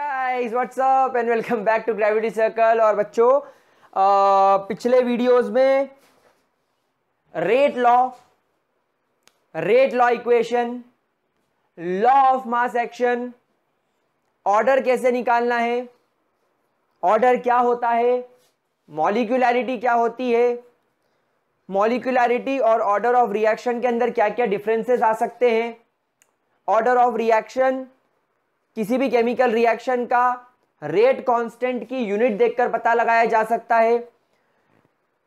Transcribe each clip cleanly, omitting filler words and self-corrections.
Guys what's up and welcome back to gravity circle. और बच्चों पिछले वीडियोस में rate law equation, law of mass action, order कैसे निकालना है, ऑर्डर क्या होता है, मॉलिक्यूलैरिटी क्या होती है, मॉलिक्यूलैरिटी और ऑर्डर ऑफ रिएक्शन के अंदर क्या क्या डिफरेंसेस आ सकते हैं, ऑर्डर ऑफ रिएक्शन किसी भी केमिकल रिएक्शन का रेट कांस्टेंट की यूनिट देखकर पता लगाया जा सकता है,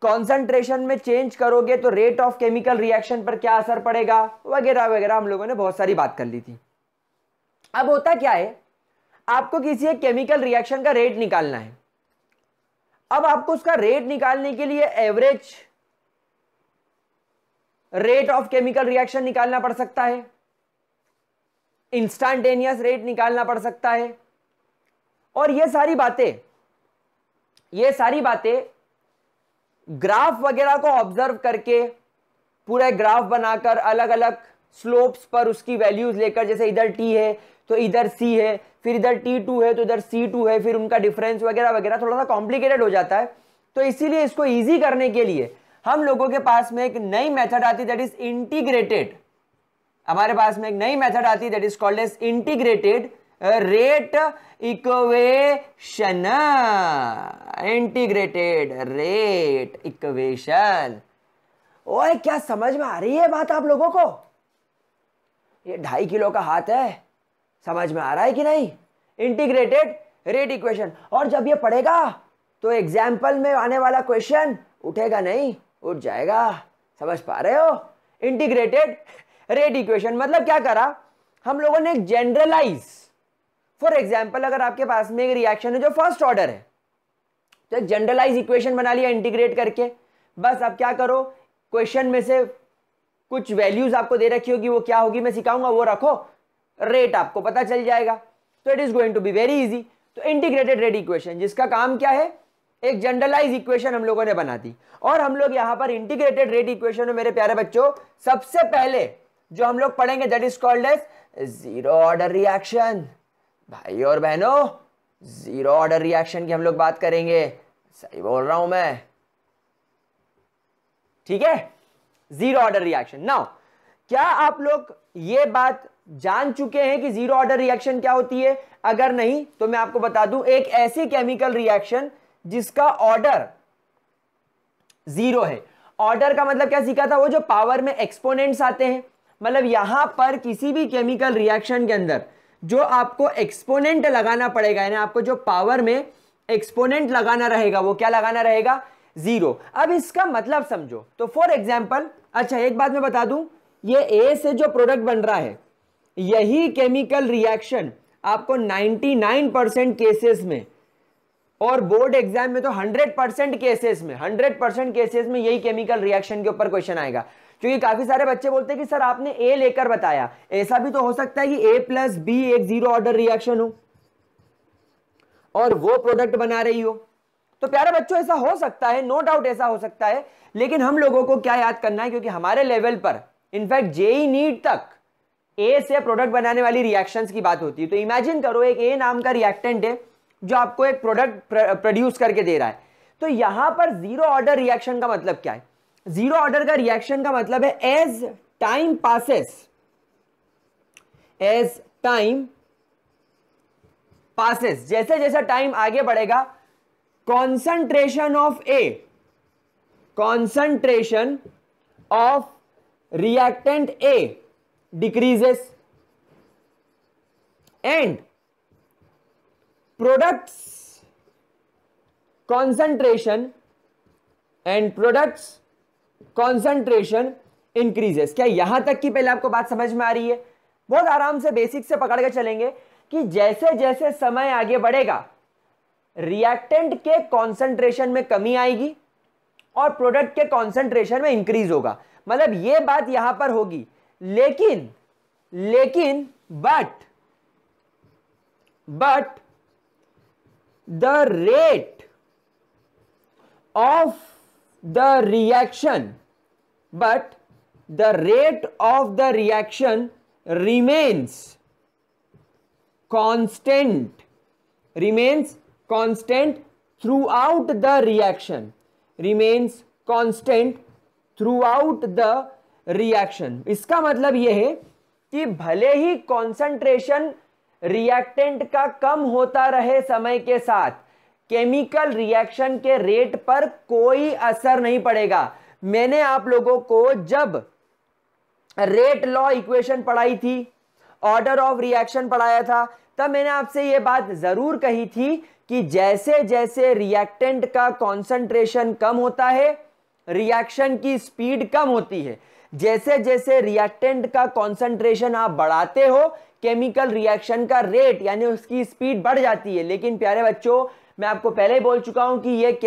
कॉन्सेंट्रेशन में चेंज करोगे तो रेट ऑफ केमिकल रिएक्शन पर क्या असर पड़ेगा, वगैरह वगैरह हम लोगों ने बहुत सारी बात कर ली थी। अब होता क्या है, आपको किसी एक केमिकल रिएक्शन का रेट निकालना है। अब आपको उसका रेट निकालने के लिए average rate of chemical reaction निकालना पड़ सकता है, इंस्टेंटेनियस रेट निकालना पड़ सकता है, और ये सारी बातें ग्राफ वगैरह को ऑब्जर्व करके पूरा ग्राफ बनाकर अलग अलग स्लोप्स पर उसकी वैल्यूज लेकर, जैसे इधर t है तो इधर c है, फिर इधर t2 है तो इधर c2 है, फिर उनका डिफरेंस वगैरह वगैरह थोड़ा सा कॉम्प्लिकेटेड हो जाता है। तो इसीलिए इसको इजी करने के लिए हम लोगों के पास में एक नई मेथड आती है, दैट इज इंटीग्रेटेड। हमारे पास में एक नई मेथड आती है that is called as integrated rate equation. Integrated rate equation. ओए क्या समझ में आ रही है बात आप लोगों को? ये 2.5 किलो का हाथ है, समझ में आ रहा है कि नहीं? Integrated rate equation. और जब ये पढ़ेगा तो एग्जाम्पल में आने वाला क्वेश्चन उठेगा नहीं, उठ जाएगा। समझ पा रहे हो? इंटीग्रेटेड रेट इक्वेशन मतलब क्या करा हम लोगों ने, एक जनरलाइज। फॉर एग्जाम्पल अगर आपके पास में एक रिएक्शन है जो फर्स्ट ऑर्डर है तो एक जनरलाइज इक्वेशन बना लिया इंटीग्रेट करके। बस अब क्या करो, क्वेश्चन में से कुछ वैल्यूज आपको दे रखी होगी, वो क्या होगी मैं सिखाऊंगा, वो रखो, रेट आपको पता चल जाएगा। तो it is going to be very easy. तो इंटीग्रेटेड रेट इक्वेशन जिसका काम क्या है, एक जनरलाइज इक्वेशन हम लोगों ने बना दी। और हम लोग यहां पर इंटीग्रेटेड रेट इक्वेशन में मेरे प्यारे बच्चों सबसे पहले जो हम लोग पढ़ेंगे that is called as zero order reaction. भाई और बहनों, जीरो ऑर्डर रिएक्शन की हम लोग बात करेंगे। सही बोल रहा हूं मैं? ठीक है, जीरो ऑर्डर रिएक्शन। नाउ क्या आप लोग ये बात जान चुके हैं कि जीरो ऑर्डर रिएक्शन क्या होती है? अगर नहीं तो मैं आपको बता दूं, एक ऐसी केमिकल रिएक्शन जिसका ऑर्डर जीरो है। ऑर्डर का मतलब क्या सीखा था? वो जो पावर में एक्सपोनेंट्स आते हैं, मतलब यहां पर किसी भी केमिकल रिएक्शन के अंदर जो आपको एक्सपोनेंट लगाना पड़ेगा, यानी आपको जो पावर में एक्सपोनेंट लगाना रहेगा वो क्या लगाना रहेगा? जीरो। अब इसका मतलब समझो तो फॉर एग्जांपल, अच्छा एक बात मैं बता दूं, ये ए से जो प्रोडक्ट बन रहा है यही केमिकल रिएक्शन आपको 99% केसेस में, और बोर्ड एग्जाम में तो 100% केसेस में यही केमिकल रिएक्शन के ऊपर क्वेश्चन आएगा। क्योंकि काफी सारे बच्चे बोलते हैं कि सर आपने ए लेकर बताया, ऐसा भी तो हो सकता है कि ए प्लस बी एक जीरो ऑर्डर रिएक्शन हो और वो प्रोडक्ट बना रही हो। तो प्यारे बच्चों ऐसा हो सकता है, नो डाउट ऐसा हो सकता है, लेकिन हम लोगों को क्या याद करना है, क्योंकि हमारे लेवल पर इनफैक्ट जेई नीट तक ए से प्रोडक्ट बनाने वाली रिएक्शंस की बात होती है। तो इमेजिन करो एक ए नाम का रिएक्टेंट है जो आपको एक प्रोडक्ट प्रोड्यूस करके दे रहा है। तो यहां पर जीरो ऑर्डर रिएक्शन का मतलब क्या है? जीरो ऑर्डर का रिएक्शन का मतलब है एज टाइम पासेस, जैसे जैसा टाइम आगे बढ़ेगा, concentration of reactant A decreases and products concentration increases. क्या यहां तक की पहले आपको बात समझ में आ रही है? बहुत आराम से बेसिक से पकड़ के चलेंगे कि जैसे जैसे समय आगे बढ़ेगा रिएक्टेंट के कॉन्सेंट्रेशन में कमी आएगी और प्रोडक्ट के कॉन्सेंट्रेशन में इंक्रीज होगा। मतलब यह बात यहां पर होगी, लेकिन but the rate of the reaction remains constant remains constant throughout the reaction, remains constant throughout the reaction। इसका मतलब यह है कि भले ही कॉन्सेंट्रेशन रिएक्टेंट का कम होता रहे समय के साथ, केमिकल रिएक्शन के रेट पर कोई असर नहीं पड़ेगा। मैंने आप लोगों को जब रेट लॉ इक्वेशन पढ़ाई थी, ऑर्डर ऑफ रिएक्शन पढ़ाया था, तब मैंने आपसे यह बात जरूर कही थी कि जैसे जैसे रिएक्टेंट का कॉन्सेंट्रेशन कम होता है, रिएक्शन की स्पीड कम होती है। जैसे जैसे रिएक्टेंट का कॉन्सेंट्रेशन आप बढ़ाते हो, केमिकल रिएक्शन का रेट यानी उसकी स्पीड बढ़ जाती है। लेकिन प्यारे बच्चों, मैं आपको पहले ही बोल चुका हूं कि यह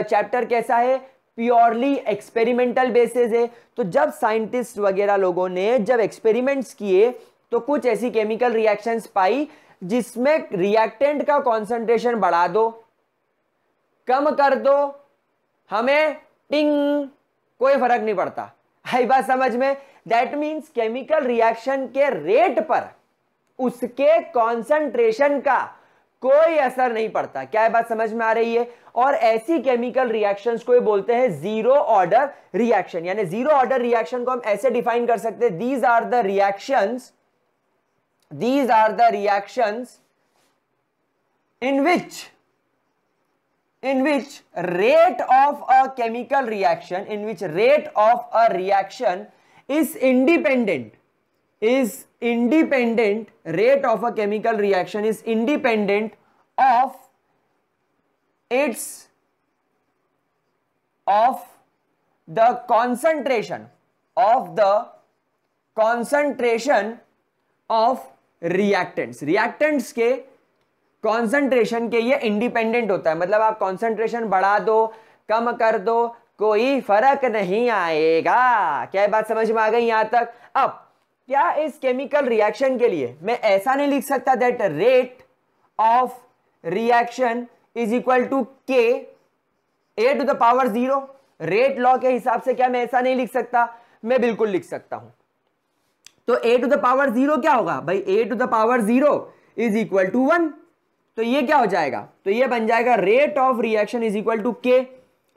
चैप्टर कैसा है, प्योरली एक्सपेरिमेंटल बेसिस है। तो जब साइंटिस्ट वगैरह लोगों ने जब एक्सपेरिमेंट्स किए तो कुछ ऐसी केमिकल रिएक्शंस पाई जिसमें रिएक्टेंट का कॉन्सेंट्रेशन बढ़ा दो, कम कर दो, हमें टिंग कोई फर्क नहीं पड़ता। आई बात समझ में? दैट मीन्स केमिकल रिएक्शन के रेट पर उसके कॉन्सेंट्रेशन का कोई असर नहीं पड़ता। क्या बात समझ में आ रही है? और ऐसी केमिकल रिएक्शंस को बोलते हैं जीरो ऑर्डर रिएक्शन। यानी जीरो ऑर्डर रिएक्शन को हम ऐसे डिफाइन कर सकते हैं, these are the reactions in which rate of a chemical reaction, in which rate of a reaction is independent, rate of a chemical reaction is independent of the concentration of reactants के concentration के ये independent होता है। मतलब आप concentration बढ़ा दो, कम कर दो, कोई फर्क नहीं आएगा। क्या बात समझ में आ गई यहां तक? अब क्या इस केमिकल रिएक्शन के लिए मैं ऐसा नहीं लिख सकता that rate of reaction is equal to के A to the power 0? Rate law के हिसाब से क्या मैं ऐसा नहीं लिख सकता? मैं बिल्कुल लिख सकता हूं। तो ए टू द पावर 0 क्या होगा भाई? A to the power 0 is equal to 1। तो ये क्या हो जाएगा? तो ये बन जाएगा rate of reaction is equal to k.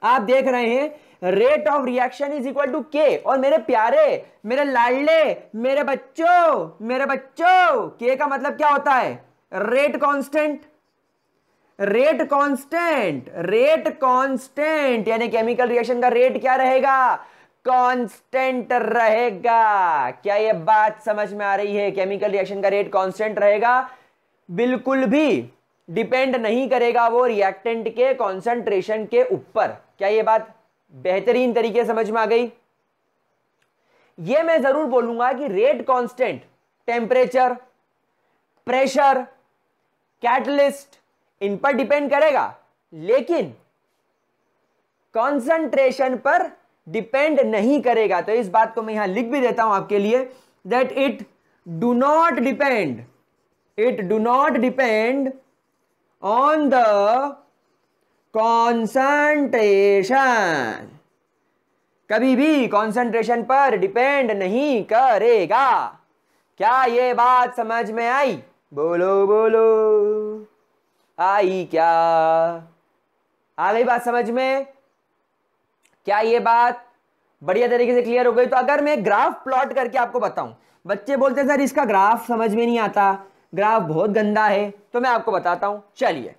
आप देख रहे हैं rate of reaction is equal to k. और मेरे प्यारे, मेरे लाडले, मेरे बच्चों, के का मतलब क्या होता है? रेट कांस्टेंट यानी केमिकल रिएक्शन का रेट क्या रहेगा? कांस्टेंट रहेगा। क्या ये बात समझ में आ रही है? केमिकल रिएक्शन का रेट कांस्टेंट रहेगा, बिल्कुल भी डिपेंड नहीं करेगा वो रिएक्टेंट के कॉन्सेंट्रेशन के ऊपर। क्या ये बात बेहतरीन तरीके से समझ में आ गई? ये मैं जरूर बोलूंगा कि rate constant temperature, pressure, catalyst in पर डिपेंड करेगा, लेकिन कॉन्सेंट्रेशन पर डिपेंड नहीं करेगा। तो इस बात को मैं यहां लिख भी देता हूं आपके लिए, that it do not depend on the concentration, कभी भी कंसंट्रेशन पर डिपेंड नहीं करेगा। क्या ये बात समझ में आई? बोलो आई? क्या आ गई बात समझ में? क्या ये बात बढ़िया तरीके से क्लियर हो गई? तो अगर मैं ग्राफ प्लॉट करके आपको बताऊं, बच्चे बोलते हैं सर इसका ग्राफ समझ में नहीं आता, ग्राफ बहुत गंदा है, तो मैं आपको बताता हूं। चलिए,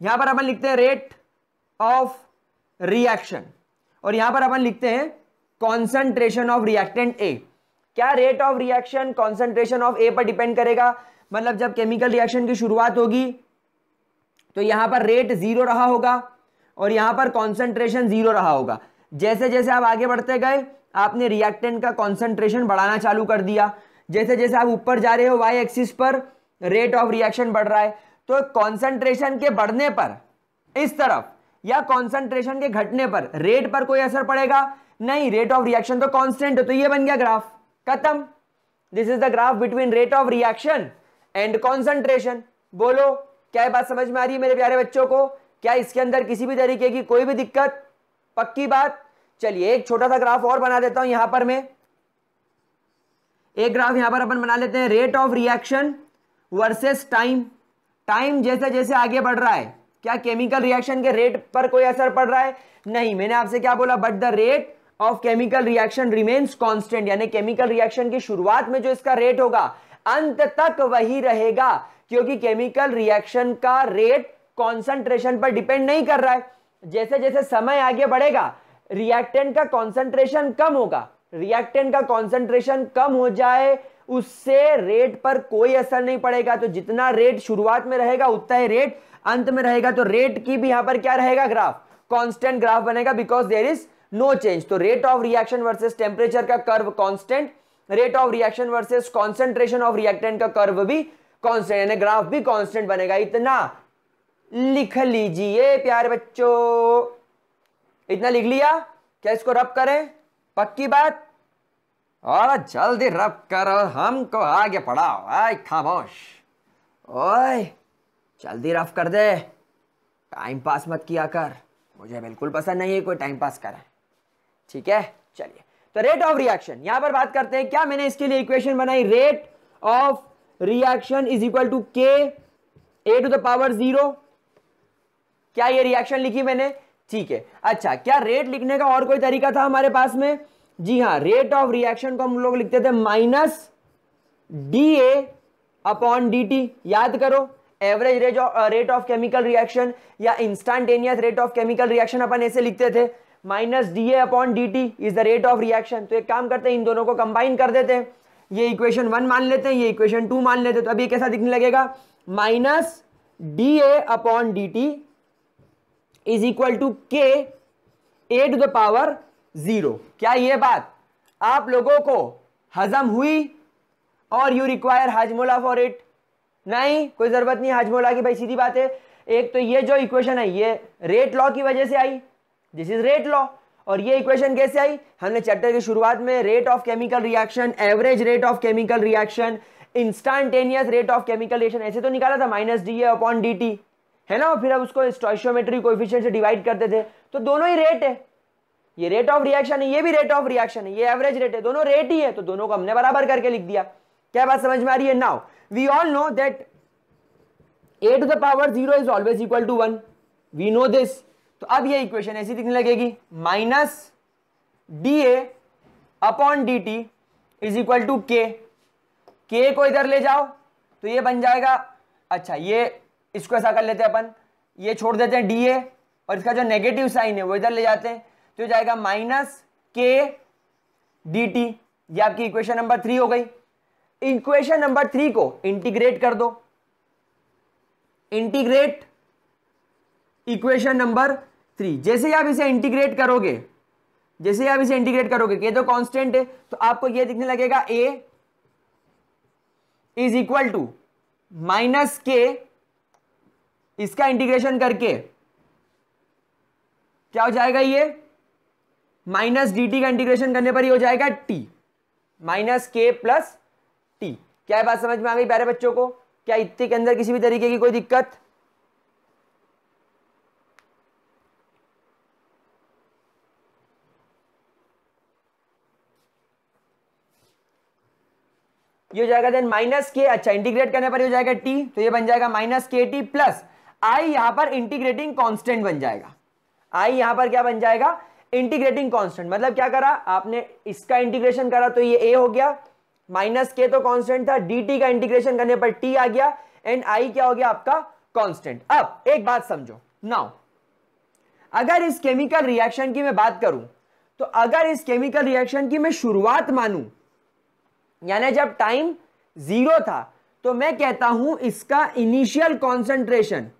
यहां पर अपन लिखते हैं रेट ऑफ रिएक्शन और यहां पर अपन लिखते हैं कॉन्सेंट्रेशन ऑफ रिएक्टेंट ए। क्या rate of reaction concentration of A पर डिपेंड करेगा? मतलब जब केमिकल रिएक्शन की शुरुआत होगी तो यहां पर रेट 0 रहा होगा और यहां पर कॉन्सेंट्रेशन 0 रहा होगा। जैसे जैसे आप आगे बढ़ते गए, आपने रिएक्टेंट का कॉन्सेंट्रेशन बढ़ाना चालू कर दिया। जैसे जैसे आप ऊपर जा रहे हो वाई एक्सिस पर, रेट ऑफ रिएक्शन बढ़ रहा है। तो कॉन्सेंट्रेशन के बढ़ने पर इस तरफ या कॉन्सेंट्रेशन के घटने पर रेट पर कोई असर पड़ेगा नहीं, रेट ऑफ रिएक्शन तो कांस्टेंट है। तो ये बन गया ग्राफ, खत्म। This is the graph between rate of reaction and concentration. बोलो, क्या बात समझ में आ रही है मेरे प्यारे बच्चों को? क्या इसके अंदर किसी भी तरीके की कोई भी दिक्कत? पक्की बात। चलिए एक छोटा सा ग्राफ और बना देता हूं। यहां पर मैं एक ग्राफ यहां पर अपन बना लेते हैं, rate of reaction versus time, time जैसे जैसे आगे बढ़ रहा है क्या केमिकल रिएक्शन के रेट पर कोई असर पड़ रहा है? नहीं। मैंने आपसे क्या बोला? But the rate of chemical reaction remains constant, यानी केमिकल रिएक्शन की शुरुआत में जो इसका रेट होगा अंत तक वही रहेगा, क्योंकि केमिकल रिएक्शन का रेट कॉन्सेंट्रेशन पर डिपेंड नहीं कर रहा है। जैसे जैसे समय आगे बढ़ेगा रिएक्टेंट का कॉन्सेंट्रेशन कम होगा, रिएक्टेंट का कॉन्सेंट्रेशन कम हो जाए उससे रेट पर कोई असर नहीं पड़ेगा। तो जितना रेट शुरुआत में रहेगा उतना ही रेट अंत में रहेगा। तो रेट की भी यहां पर क्या रहेगा? ग्राफ, कांस्टेंट ग्राफ बनेगा, because there is no change. तो rate of reaction versus temperature का curve constant, rate of reaction versus concentration of reactant का कर्व भी कांस्टेंट, यानी ग्राफ भी कांस्टेंट बनेगा। इतना लिख लीजिए प्यारे बच्चों, इतना लिख लिया क्या? इसको रब करें? पक्की बात? और जल्दी रब करो, हमको आगे पढ़ाओ। आए खामोश, ओए जल्दी रफ कर दे, टाइम पास मत किया कर, मुझे बिल्कुल पसंद नहीं है कोई टाइम पास करे। ठीक है, चलिए। तो रेट ऑफ रिएक्शन यहां पर बात करते हैं। क्या मैंने इसके लिए इक्वेशन बनाई? Rate of reaction is equal to के ए टू द पावर 0। क्या ये रिएक्शन लिखी मैंने? ठीक है। अच्छा, क्या रेट लिखने का और कोई तरीका था हमारे पास में? जी हां, रेट ऑफ रिएक्शन को हम लोग लिखते थे minus D A upon D T. याद करो, average rate of chemical reaction या instantaneous rate of chemical reaction अपन ऐसे लिखते थे, minus D A upon D T is the rate of reaction. तो एक काम करते हैं, इन दोनों को कंबाइन कर देते हैं, ये इक्वेशन 1 मान लेते हैं, ये इक्वेशन 2 मान लेते हैं। तो अभी कैसा दिखने लगेगा? Minus D A upon D T is equal to के ए टू द पावर 0। क्या ये बात आप लोगों को हजम हुई? और you require Hajmola for it? नहीं, कोई जरूरत नहीं हाजमोला की भाई, सीधी बात है। एक तो ये जो इक्वेशन है ये रेट लॉ की वजह से आई, दिस इज रेट लॉ। और ये इक्वेशन कैसे आई? हमने चैप्टर की शुरुआत में rate of chemical reaction, average rate of chemical reaction, instantaneous rate of chemical reaction ऐसे तो निकाला था, minus D A upon D T, है ना। फिर अब उसको स्टोइशियोमेट्रिक कोएफिशिएंट से डिवाइड करते थे। तो दोनों ही रेट है, ये रेट ऑफ रिएक्शन है, ये भी रेट ऑफ रिएक्शन है, ये एवरेज रेट है, दोनों रेट ही है। तो दोनों को हमने बराबर करके लिख दिया। क्या बात समझ में आ रही है? Now we all know that a to the power 0 is always equal to 1, we know this। तो अब ये इक्वेशन ऐसी दिखने लगेगी, minus D A upon D T is equal to k को इधर ले जाओ तो ये बन जाएगा। अच्छा, ये इसको ऐसा कर लेते हैं अपन, ये छोड़ देते हैं डी ए और इसका जो नेगेटिव साइन है वो इधर ले जाते हैं, तो जाएगा माइनस के डी टी। ये आपकी इक्वेशन नंबर 3 हो गई। इक्वेशन नंबर 3 को इंटीग्रेट कर दो, इंटीग्रेट इक्वेशन नंबर 3। जैसे ही आप इसे इंटीग्रेट करोगे, जैसे ही आप इसे इंटीग्रेट करोगे, ये तो कांस्टेंट है, तो आपको ये दिखने लगेगा a is equal to minus k, इसका इंटीग्रेशन करके क्या हो जाएगा? ये माइनस डी टी का इंटीग्रेशन करने पर ये हो जाएगा t, minus k plus t. क्या बात समझ में आ गई प्यारे बच्चों को? क्या इतने के अंदर किसी भी तरीके की कोई दिक्कत? ये हो जाएगा देन माइनस के, अच्छा इंटीग्रेट करने पर ये हो जाएगा टी, तो ये बन जाएगा माइनस के टी प्लस आई, यहां पर इंटीग्रेटिंग कांस्टेंट बन जाएगा। आई यहां पर क्या बन जाएगा? Integrating constant. मतलब क्या करा आपने? इसका इंटीग्रेशन करा तो ये ए हो गया, माइनस के तो कांस्टेंट था, डी टी का इंटीग्रेशन करने पर टी आ गया, एंड आई क्या हो गया आपका? कांस्टेंट। अब एक बात समझो, नाउ अगर इस केमिकल रिएक्शन की मैं बात करूं, तो अगर इस केमिकल रिएक्शन की मैं शुरुआत मानूं, यानी जब टाइम 0 था, तो मैं कहता हूं इसका इनिशियल कॉन्सेंट्रेशन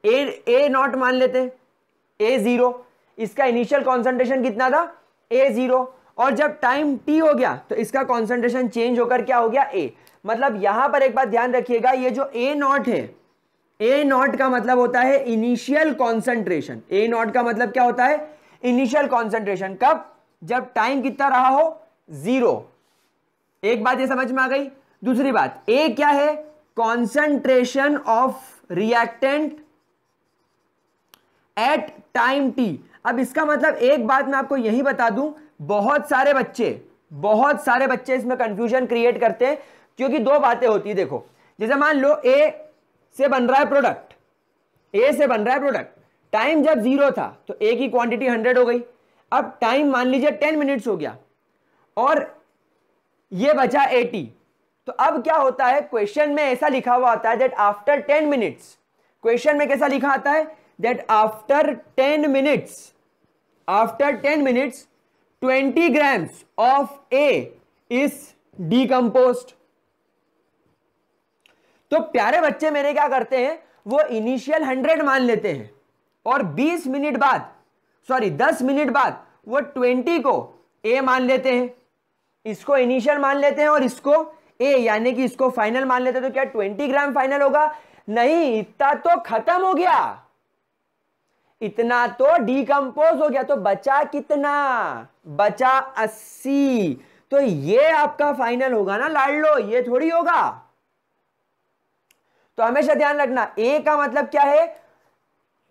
ए नॉट मान लेते, A0, इसका इनिशियल कॉन्सेंट्रेशन कितना था? A0। और जब टाइम t हो गया तो इसका कॉन्सेंट्रेशन चेंज होकर क्या हो गया? A। मतलब यहां पर एक बात ध्यान रखिएगा, ये जो A नॉट है, A नॉट का मतलब होता है इनिशियल कॉन्सेंट्रेशन। A नॉट का मतलब क्या होता है? Initial concentration. कब? जब टाइम कितना रहा हो? 0। एक बात ये समझ में आ गई। दूसरी बात, A क्या है? Concentration of reactant at time t। अब इसका मतलब एक बात मैं आपको यही बता दूं, बहुत सारे बच्चे इसमें कंफ्यूजन क्रिएट करते हैं। क्योंकि दो बातें होती है, देखो जैसे मान लो ए से बन रहा है प्रोडक्ट, ए से बन रहा है प्रोडक्ट, टाइम जब 0 था तो ए की क्वांटिटी 100 हो गई, अब टाइम मान लीजिए 10 मिनट्स हो गया और ये बचा 80, तो अब क्या होता है, क्वेश्चन में ऐसा लिखा हुआ आता है दैट आफ्टर 10 मिनट्स, क्वेश्चन में कैसा लिखा आता है that after 10 minutes 20 grams of A is decomposed. तो प्यारे बच्चे मेरे क्या करते हैं, वो इनिशियल 100 मान लेते हैं और 10 मिनट बाद वो 20 को ए मान लेते हैं, इसको इनिशियल मान लेते हैं और इसको ए यानी कि इसको फाइनल मान लेते हैं। तो क्या 20 ग्राम फाइनल होगा? नहीं, इतना तो खत्म हो गया, इतना तो डिकम्पोज हो गया, तो बचा कितना? बचा 80। तो ये आपका फाइनल होगा ना लाडलो, ये थोड़ी होगा। तो हमेशा ध्यान रखना, ए का मतलब क्या है,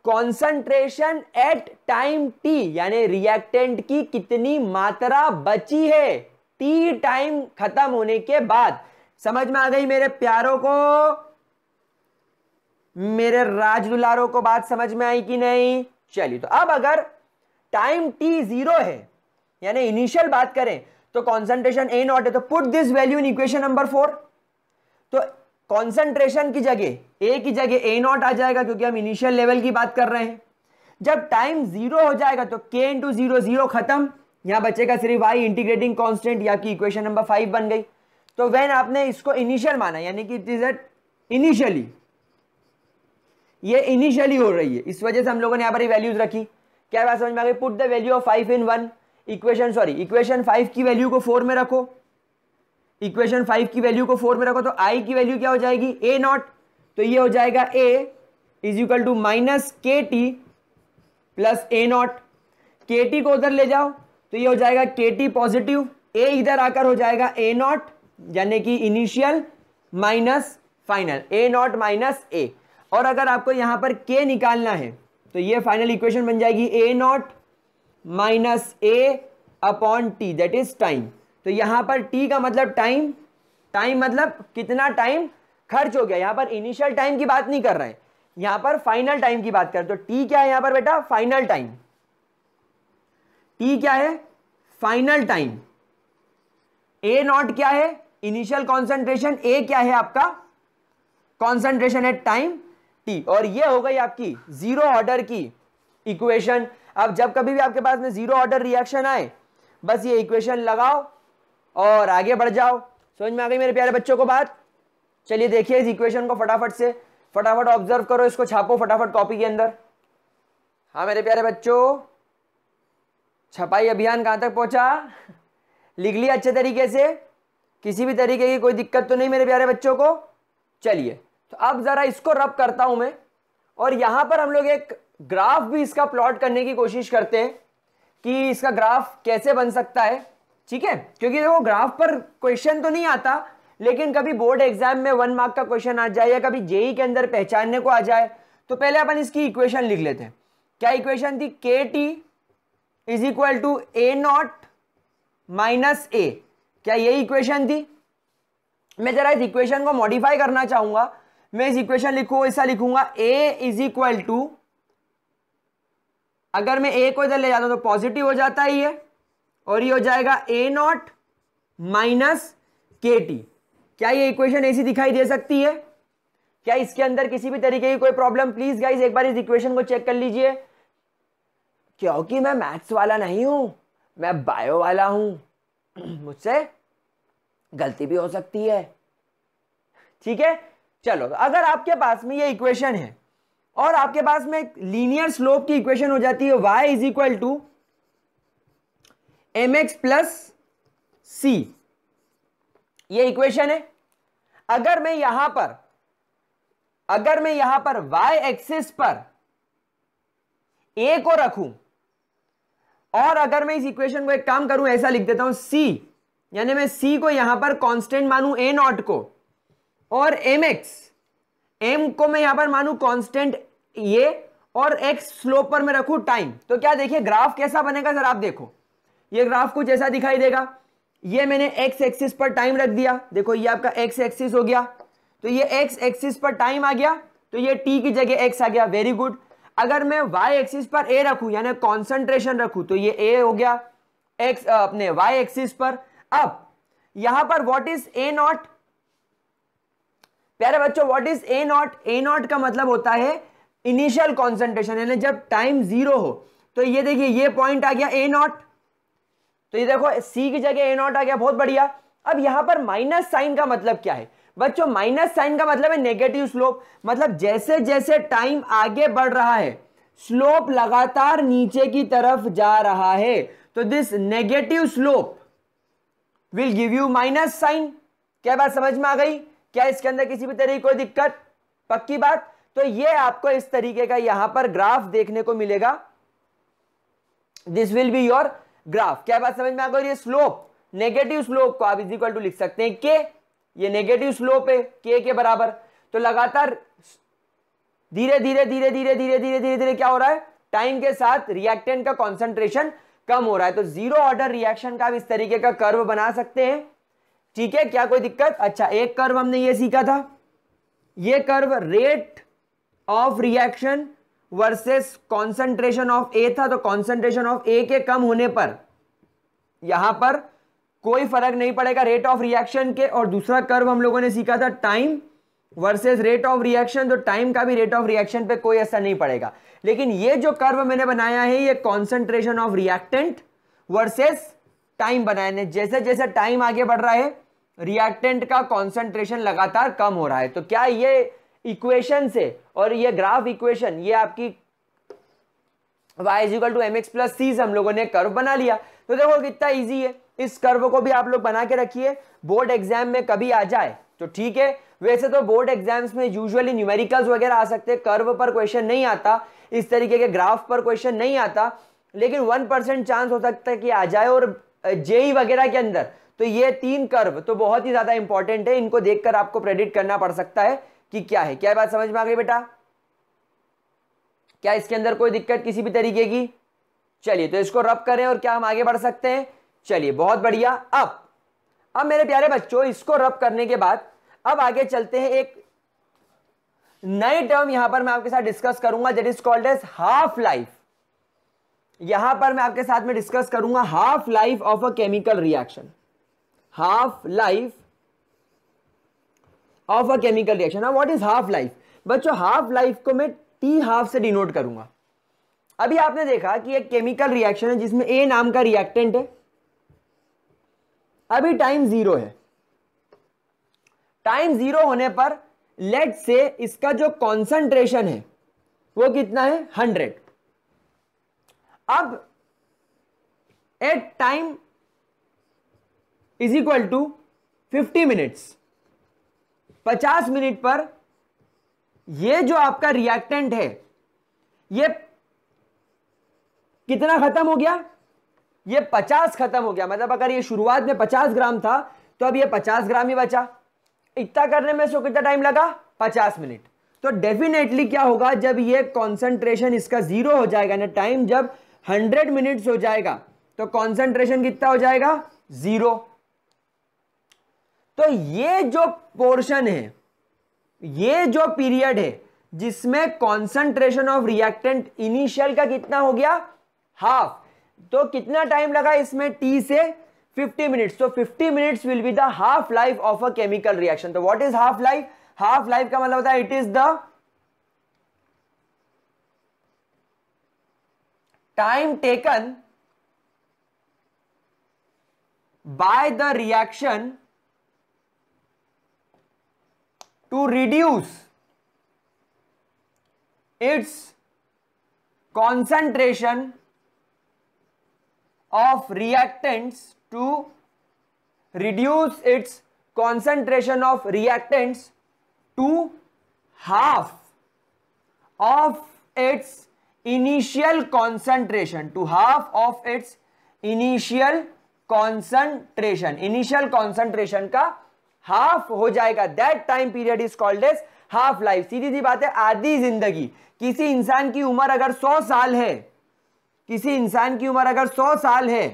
कॉन्सेंट्रेशन एट टाइम टी, यानी रिएक्टेंट की कितनी मात्रा बची है टी टाइम खत्म होने के बाद। समझ में आ गई मेरे प्यारों को, मेरे राज दुलारों को बात समझ में आई कि नहीं? चलिए, तो अब अगर टाइम टी 0 है यानी इनिशियल बात करें तो कॉन्सेंट्रेशन ए नॉट है, तो put this value in equation number 4। तो कॉन्सेंट्रेशन की जगह ए की जगह ए नॉट आ जाएगा क्योंकि हम इनिशियल लेवल की बात कर रहे हैं। जब टाइम 0 हो जाएगा तो के इंटू 0 0 खत्म, यहां बचेगा सिर्फ आई इंटीग्रेटिंग कांस्टेंट, या आपकी इक्वेशन नंबर 5 बन गई। तो व्हेन आपने इसको इनिशियल माना यानी कि इट इज एट इनिशियली, ये इनिशियली हो रही है, इस वजह से हम लोगों ने यहां पर वैल्यूज रखी। क्या बात समझ में आ गई? Put the value of 5 in 1 equation 5 की वैल्यू को 4 में रखो, इक्वेशन 5 की वैल्यू को 4 में रखो, तो आई की वैल्यू क्या हो जाएगी? A not. तो ये हो जाएगा ए इज इक्वल टू माइनस के टी प्लस ए नॉट। के टी को उधर ले जाओ तो ये हो जाएगा के टी पॉजिटिव, ए इधर आकर हो जाएगा ए नॉट यानी कि initial minus final, A naught minus A. और अगर आपको यहां पर के निकालना है तो ये फाइनल इक्वेशन बन जाएगी A naught minus A upon T, that is time. तो यहां पर टी का मतलब टाइम, टाइम मतलब कितना टाइम खर्च हो गया। यहां पर इनिशियल टाइम की बात नहीं कर रहे हैं, यहां पर फाइनल टाइम की बात कर रहे हैं। तो टी क्या है यहां पर बेटा? Final time. टी क्या है? Final time. ए नॉट क्या है? Initial concentration. ए क्या है आपका? Concentration at time T. और ये हो गई आपकी 0 ऑर्डर की इक्वेशन। अब जब कभी भी आपके पास में 0 ऑर्डर रिएक्शन आए, बस ये इक्वेशन लगाओ और आगे बढ़ जाओ। समझ में आ गई मेरे प्यारे बच्चों को बात? चलिए देखिए इस इक्वेशन को फटाफट ऑब्जर्व करो, इसको छापो फटाफट कॉपी के अंदर। हाँ मेरे प्यारे बच्चों, छपाई अभियान कहां तक पहुंचा? लिख लिया अच्छे तरीके से? किसी भी तरीके की कोई दिक्कत तो नहीं मेरे प्यारे बच्चों को? चलिए, तो अब जरा इसको रब करता हूं मैं, और यहां पर हम लोग एक ग्राफ भी इसका प्लॉट करने की कोशिश करते हैं कि इसका ग्राफ कैसे बन सकता है। ठीक है, क्योंकि देखो ग्राफ पर क्वेश्चन तो नहीं आता, लेकिन कभी बोर्ड एग्जाम में 1 मार्क का क्वेश्चन आ जाए या कभी जेई के अंदर पहचानने को आ जाए, तो पहले अपन इसकी इक्वेशन लिख लेते हैं। क्या इक्वेशन थी? K T is equal to A naught minus A. क्या यही इक्वेशन थी? मैं जरा इस इक्वेशन को मॉडिफाई करना चाहूंगा। मैं इस इक्वेशन ऐसा लिखूंगा, ए इज इक्वल टू, अगर मैं ए को इधर ले जाता हूं तो पॉजिटिव हो जाता है ये, और ये हो जाएगा ए नॉट माइनस के टी। क्या ये इक्वेशन ऐसी दिखाई दे सकती है? क्या इसके अंदर किसी भी तरीके की कोई प्रॉब्लम? प्लीज गाइस एक बार इस इक्वेशन को चेक कर लीजिए, क्योंकि मैं मैथ्स वाला नहीं हूं, मैं बायो वाला हूं, मुझसे गलती भी हो सकती है। ठीक है, चलो, तो अगर आपके पास में ये इक्वेशन है और आपके पास में लीनियर स्लोप की इक्वेशन हो जाती है y is equal to M X plus C, ये इक्वेशन है। अगर मैं यहां पर y एक्सिस पर a को रखूं, और अगर मैं इस इक्वेशन को एक काम करूं, ऐसा लिख देता हूं c, यानी मैं c को यहां पर कांस्टेंट मानूं a नॉट को, और m को मैं यहां पर मानूं कांस्टेंट ये, और x स्लोप पर मैं रखूं टाइम, तो क्या देखिए ग्राफ कैसा बनेगा? सर आप देखो, ये ग्राफ कुछ ऐसा दिखाई देगा। ये मैंने एक्स एक्सिस पर टाइम रख दिया, देखो ये आपका एक्स एक्सिस हो गया, तो ये एक्स एक्सिस पर टाइम आ गया, तो ये टी की जगह एक्स आ गया, वेरी गुड। अगर मैं वाई एक्सिस पर ए रखूं यानी कॉन्सेंट्रेशन रखूं तो ये ए हो गया एक्स अपने वाई एक्सिस पर। अब यहां पर व्हाट इज ए नॉट, प्यारे बच्चों what is a naught, A not का मतलब होता है इनिशियल कॉन्सेंट्रेशन, यानी जब टाइम जीरो हो। तो ये देखिए ये पॉइंट आ गया ए नॉट, तो ये देखो सी की जगह ए नॉट आ गया, बहुत बढ़िया। अब यहां पर माइनस साइन का मतलब क्या है बच्चों, माइनस साइन का मतलब है नेगेटिव स्लोप, मतलब जैसे जैसे टाइम आगे बढ़ रहा है स्लोप लगातार नीचे की तरफ जा रहा है, तो this negative slope will give you minus sign. क्या बात समझ में आ गई, क्या इसके अंदर किसी भी तरह की कोई दिक्कत, पक्की बात। तो ये आपको इस तरीके का यहां पर ग्राफ देखने को मिलेगा, this will be your graph. क्या बात समझ में आ गई, ये स्लोप, नेगेटिव स्लोप को आप इज इक्वल टू लिख सकते हैं के, ये नेगेटिव स्लोप है के बराबर, तो लगातार धीरे धीरे धीरे धीरे धीरे धीरे धीरे धीरे क्या हो रहा है, टाइम के साथ रिएक्टेंट का कॉन्सेंट्रेशन कम हो रहा है। तो जीरो ऑर्डर रिएक्शन का आप इस तरीके का कर्व बना सकते हैं, ठीक है, क्या कोई दिक्कत। अच्छा एक कर्व हमने ये सीखा था, ये curve rate of reaction versus concentration of A था, तो कॉन्सेंट्रेशन ऑफ ए के कम होने पर यहां पर कोई फर्क नहीं पड़ेगा रेट ऑफ रिएक्शन के। और दूसरा कर्व हम लोगों ने सीखा था time versus rate of reaction, तो टाइम का भी रेट ऑफ रिएक्शन पे कोई असर नहीं पड़ेगा। लेकिन ये जो कर्व मैंने बनाया है ये concentration of reactant versus time बनाया है, जैसे जैसे टाइम आगे बढ़ रहा है रिएक्टेंट का कॉन्सेंट्रेशन लगातार कम हो रहा है। तो क्या ये इक्वेशन से और ये ग्राफ इक्वेशन ये आपकी y is equal to M X plus C से हम लोगों ने कर्व बना लिया। तो देखो कितना इजी है, इस कर्व को भी आप लोग बना के रखिए, बोर्ड एग्जाम में कभी आ जाए तो ठीक है। वैसे तो बोर्ड एग्जाम्स में यूजुअली न्यूमेरिकल्स वगैरह आ सकते हैं, कर्व पर क्वेश्चन नहीं आता, इस तरीके के ग्राफ पर क्वेश्चन नहीं आता, लेकिन 1% चांस हो सकता है कि आ जाए। और जेई वगैरह के अंदर तो ये तीन कर्व तो बहुत ही ज्यादा इंपॉर्टेंट है, इनको देखकर आपको प्रेडिक्ट करना पड़ सकता है कि क्या है। क्या बात समझ में आ गई बेटा, क्या इसके अंदर कोई दिक्कत किसी भी तरीके की। चलिए तो इसको रब करें और क्या हम आगे बढ़ सकते हैं, चलिए बहुत बढ़िया। अब मेरे प्यारे बच्चों इसको रब करने के बाद अब आगे चलते हैं, एक नई टर्म यहां पर मैं आपके साथ डिस्कस करूंगा that is called as half life. यहां पर मैं आपके साथ में डिस्कस करूंगा half life of a chemical reaction, half life of a chemical reaction. What is half life बच्चों, हाफ लाइफ को मैं टी हाफ से डिनोट करूंगा। अभी आपने देखा कि एक केमिकल रिएक्शन है जिसमें ए नाम का रिएक्टेंट है, अभी टाइम जीरो है, टाइम जीरो होने पर लेट से इसका जो कॉन्सेंट्रेशन है वो कितना है 100। अब at time is equal to 50 minutes, 50 minute पर ये जो आपका रिएक्टेंट है ये कितना खत्म हो गया, ये 50 खत्म हो गया। मतलब अगर ये शुरुआत में 50 ग्राम था तो अब ये 50 ग्राम ही बचा। इतना करने में इसको कितना टाइम लगा, 50 मिनट। तो डेफिनेटली क्या होगा, जब ये कॉन्सेंट्रेशन इसका जीरो हो जाएगा ना, टाइम जब 100 मिनट्स हो जाएगा तो कॉन्सेंट्रेशन कितना हो जाएगा, जीरो। तो ये जो पोर्शन है, ये जो पीरियड है जिसमें कॉन्सेंट्रेशन ऑफ रिएक्टेंट इनिशियल का कितना हो गया, हाफ, तो कितना टाइम लगा इसमें, टी से 50 मिनट्स। तो 50 minutes will be the half life of a chemical reaction. तो what is half life, half life का मतलब होता है it is the time taken by the reaction to reduce its concentration of reactants to reduce its concentration of reactants to half of its initial concentration, to half of its initial concentration, initial concentration का half हो जाएगा। That time period is called as half life. सीधी सी बात है, आधी जिंदगी, किसी इंसान की उम्र अगर 100 साल है, किसी इंसान की उम्र अगर 100 साल है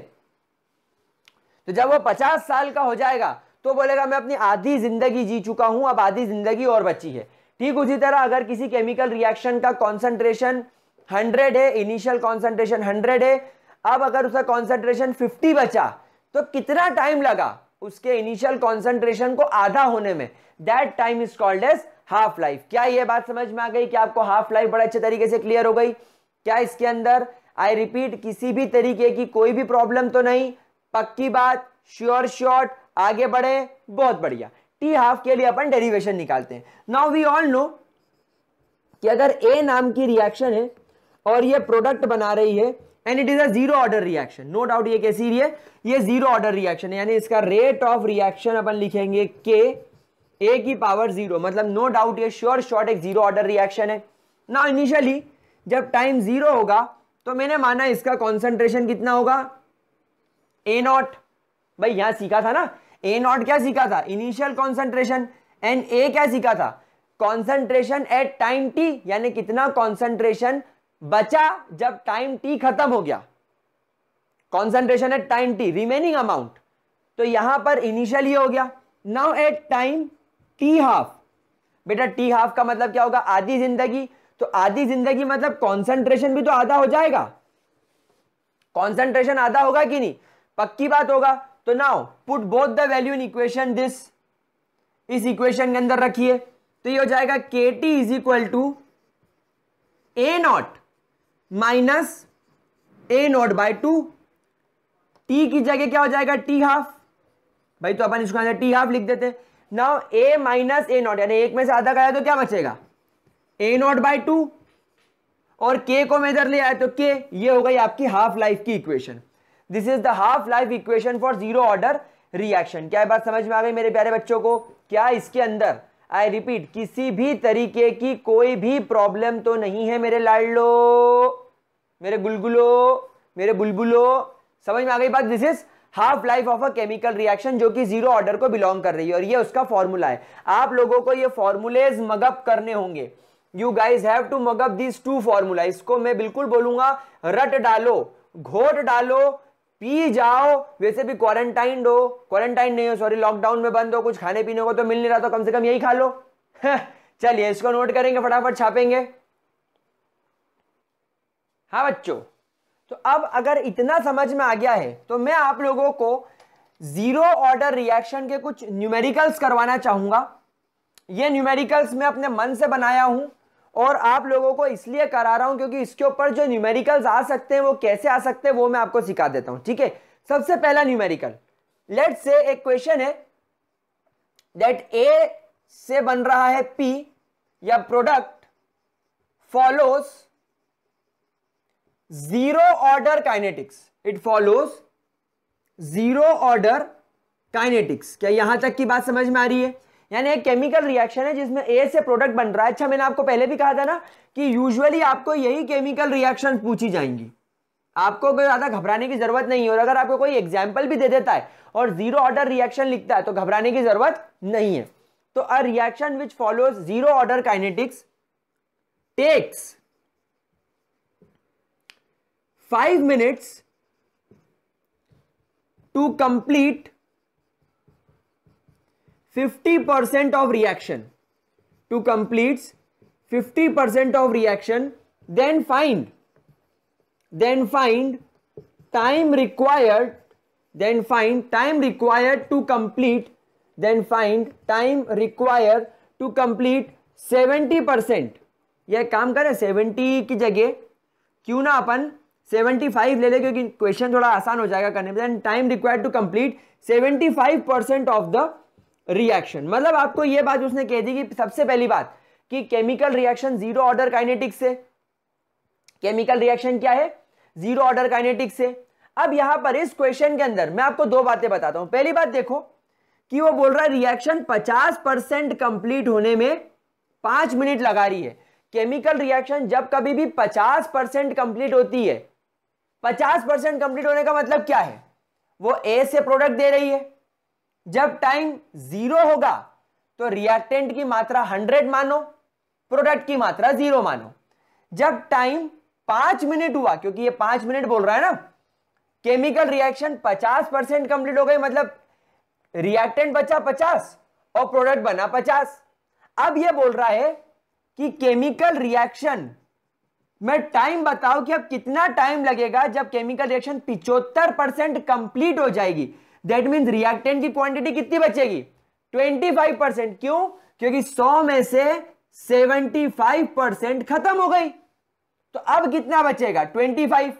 तो जब वो 50 साल का हो जाएगा तो बोलेगा मैं अपनी आधी जिंदगी जी चुका हूं, अब आधी जिंदगी और बची है। ठीक उसी तरह अगर किसी केमिकल रिएक्शन का कॉन्सेंट्रेशन 100 है, इनिशियल कॉन्सेंट्रेशन 100 है, अब अगर उसका कॉन्सेंट्रेशन 50 बचा तो कितना टाइम लगा उसके इनिशियल कॉन्सेंट्रेशन को आधा होने में, that time is called as half life. क्या ये बात समझ में आ गई? क्या आपको हाफ लाइफ बड़े अच्छे तरीके से क्लियर हो गई? क्या इसके अंदर आई रिपीट किसी भी तरीके की कोई भी प्रॉब्लम तो नहीं? पक्की बात, श्योर शॉट, आगे बढ़े, बहुत बढ़िया। टी हाफ के लिए अपन डेरिवेशन निकालते हैं। नाउ वी ऑल नो कि अगर ए नाम की रिएक्शन है और ये प्रोडक्ट बना रही है and it is a zero order reaction, no doubt ये कैसी है, ये जीरो ऑर्डर रिएक्शन है, यानी इसका रेट ऑफ रिएक्शन अपन लिखेंगे के ए की पावर 0, मतलब नो डाउट ये श्योर शॉर्ट एक जीरो ऑर्डर रिएक्शन है ना। इनिशियली जब टाइम 0 होगा तो मैंने माना इसका कॉन्सेंट्रेशन कितना होगा, ए नॉट। भाई यहां सीखा था ना, ए नॉट क्या सीखा था, इनिशियल कॉन्सेंट्रेशन, एंड ए क्या सीखा था, कॉन्सेंट्रेशन एट टाइम टी, यानी कितना कॉन्सेंट्रेशन बचा जब टाइम टी खत्म हो गया, concentration at time T, remaining amount. तो यहां पर इनिशियल ये हो गया। Now at time T half, बेटा टी हाफ का मतलब क्या होगा, आधी जिंदगी। तो आधी जिंदगी मतलब कॉन्सेंट्रेशन भी तो आधा हो जाएगा, कॉन्सेंट्रेशन आधा होगा कि नहीं, पक्की बात होगा। तो now put both the value in equation this, इस इक्वेशन के अंदर रखिए, तो ये हो जाएगा k T is equal to A naught minus A naught by 2, t की जगह क्या हो जाएगा टी हाफ, भाई तो अपन इसको टी हाफ लिख देते। Now A minus A naught, यानी एक में से आधा गया तो क्या बचेगा, ए नॉट बाय 2, और के को मैं इधर ले आया तो के, ये हो गई आपकी हाफ लाइफ की equation. This is the half life equation for zero order reaction. क्या बात समझ में आ गई मेरे प्यारे बच्चों को? क्या इसके अंदर आई रिपीट किसी भी तरीके की कोई भी प्रॉब्लम तो नहीं है मेरे लाडलो, मेरे गुलगुलो, मेरे बुलबुलो? समझ में आ गई बात? This is half life of a chemical reaction जो कि जीरो ऑर्डर को बिलोंग कर रही है, और ये उसका फॉर्मूला है। आप लोगों को ये फॉर्मूलेज मगअप करने होंगे, you guys have to mug up this 2 formula. इसको मैं बिल्कुल बोलूंगा रट डालो, घोट डालो, पी जाओ। वैसे भी क्वारंटाइन हो, क्वारंटाइन नहीं हो सॉरी, लॉकडाउन में बंद हो, कुछ खाने पीने को तो मिल नहीं रहा, तो कम से कम यही खा लो। चलिए इसको नोट करेंगे, फटाफट छापेंगे। हाँ बच्चों, तो अब अगर इतना समझ में आ गया है तो मैं आप लोगों को जीरो ऑर्डर रिएक्शन के कुछ न्यूमेरिकल्स करवाना चाहूंगा। ये न्यूमेरिकल्स मैं अपने मन से बनाया हूं और आप लोगों को इसलिए करा रहा हूं क्योंकि इसके ऊपर जो न्यूमेरिकल्स आ सकते हैं वो कैसे आ सकते हैं वो मैं आपको सिखा देता हूं। ठीक है, सबसे पहला न्यूमेरिकल, लेट्स से एक क्वेश्चन है दैट ए से बन रहा है पी, या product follows zero order kinetics, it follows zero order kinetics. क्या यहां तक की बात समझ में आ रही है? यानी एक केमिकल रिएक्शन है जिसमें ए से प्रोडक्ट बन रहा है। अच्छा, मैंने आपको पहले भी कहा था ना कि यूजुअली आपको यही केमिकल रिएक्शन पूछी जाएंगी, आपको कोई ज्यादा घबराने की जरूरत नहीं है। और अगर आपको कोई एग्जाम्पल भी दे देता है और जीरो ऑर्डर रिएक्शन लिखता है तो घबराने की जरूरत नहीं है। तो a reaction which follows zero order kinetics takes 5 minutes to complete 50% of reaction, to complete 50% of reaction, then find time required, then find time required to complete, then find time required to complete 70%। यह काम करें 70 की जगह क्यों ना अपन 75 ले ले, क्योंकि क्वेश्चन थोड़ा आसान हो जाएगा करने में। Time required to complete 75% of the reaction. मतलब आपको यह बात उसने कह दी कि सबसे पहली बात कि chemical reaction zero order kinetics से, केमिकल रिएक्शन क्या है, जीरो ऑर्डर काइनेटिक्स से। अब यहां पर इस क्वेश्चन के अंदर मैं आपको 2 बातें बताता हूं। पहली बात देखो कि वो बोल रहा है रिएक्शन 50% कंप्लीट होने में 5 मिनट लगा रही है। केमिकल रिएक्शन जब कभी भी 50% कंप्लीट होती है, 50% कंप्लीट होने का मतलब क्या है, वो ए से प्रोडक्ट दे रही है। जब टाइम 0 होगा तो रिएक्टेंट की मात्रा 100 मानो, प्रोडक्ट की मात्रा 0 मानो। जब टाइम 5 मिनट हुआ, क्योंकि ये 5 मिनट बोल रहा है ना, केमिकल रिएक्शन 50% कंप्लीट हो गई, मतलब रिएक्टेंट बचा 50 और प्रोडक्ट बना 50। अब ये बोल रहा है कि केमिकल रिएक्शन में टाइम बताओ कि अब कितना टाइम लगेगा जब केमिकल रिएक्शन 75% कंप्लीट हो जाएगी। दैट मींस रिएक्टेंट की क्वांटिटी कितनी बचेगी? 25%। क्यों? क्योंकि 100 में से 75% खत्म हो गई, तो अब कितना बचेगा? 25,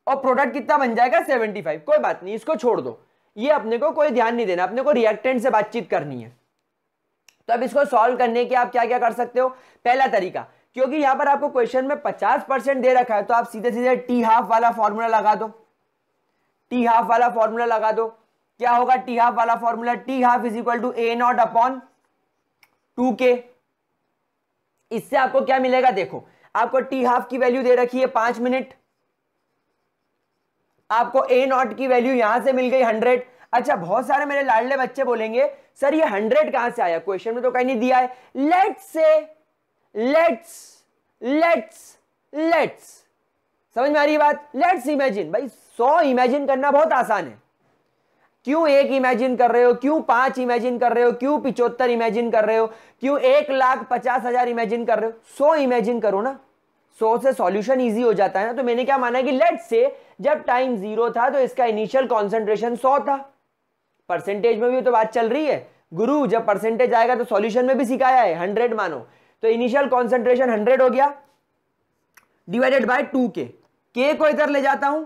और प्रोडक्ट कितना बन जाएगा? 75। कोई बात नहीं, इसको छोड़ दो, ये अपने को कोई ध्यान नहीं देना, अपने को रिएक्टेंट से बातचीत करनी है। तो अब इसको सॉल्व करने के आप क्या क्या कर सकते हो? पहला तरीका, क्योंकि यहां पर आपको क्वेश्चन में 50% दे रखा है, तो आप सीधे सीधे टी हाफ वाला फॉर्मूला लगा दो। टी हाफ वाला फॉर्मूला लगा दो। क्या होगा टी हाफ वाला formula? T half is equal to A naught upon 2k। इससे आपको क्या मिलेगा? देखो, आपको टी हाफ की वैल्यू दे रखी है 5 मिनट, आपको ए नॉट की वैल्यू यहां से मिल गई 100। अच्छा, बहुत सारे मेरे लाडले बच्चे बोलेंगे सर ये 100 कहां से आया? क्वेश्चन में तो कहीं नहीं दिया है। लेट्स समझ में आ रही है बात? Let's imagine. भाई 100 इमेजिन करना बहुत आसान है, क्यों 1 इमेजिन कर रहे हो? क्यों 5 इमेजिन कर रहे हो? क्यों 75 इमेजिन कर रहे हो? क्यों 1,50,000 इमेजिन कर रहे हो? 100 इमेजिन करो ना, 100 से सॉल्यूशन इजी हो जाता है ना। तो मैंने क्या माना कि लेट्स से जब टाइम 0 था तो इसका इनिशियल कॉन्सेंट्रेशन 100 था। परसेंटेज में भी तो बात चल रही है गुरु, जब परसेंटेज आएगा तो सॉल्यूशन में भी सिखाया है 100 मानो। तो इनिशियल कॉन्सेंट्रेशन 100 हो गया, डिवाइडेड बाय 2k। k को इधर ले जाता हूं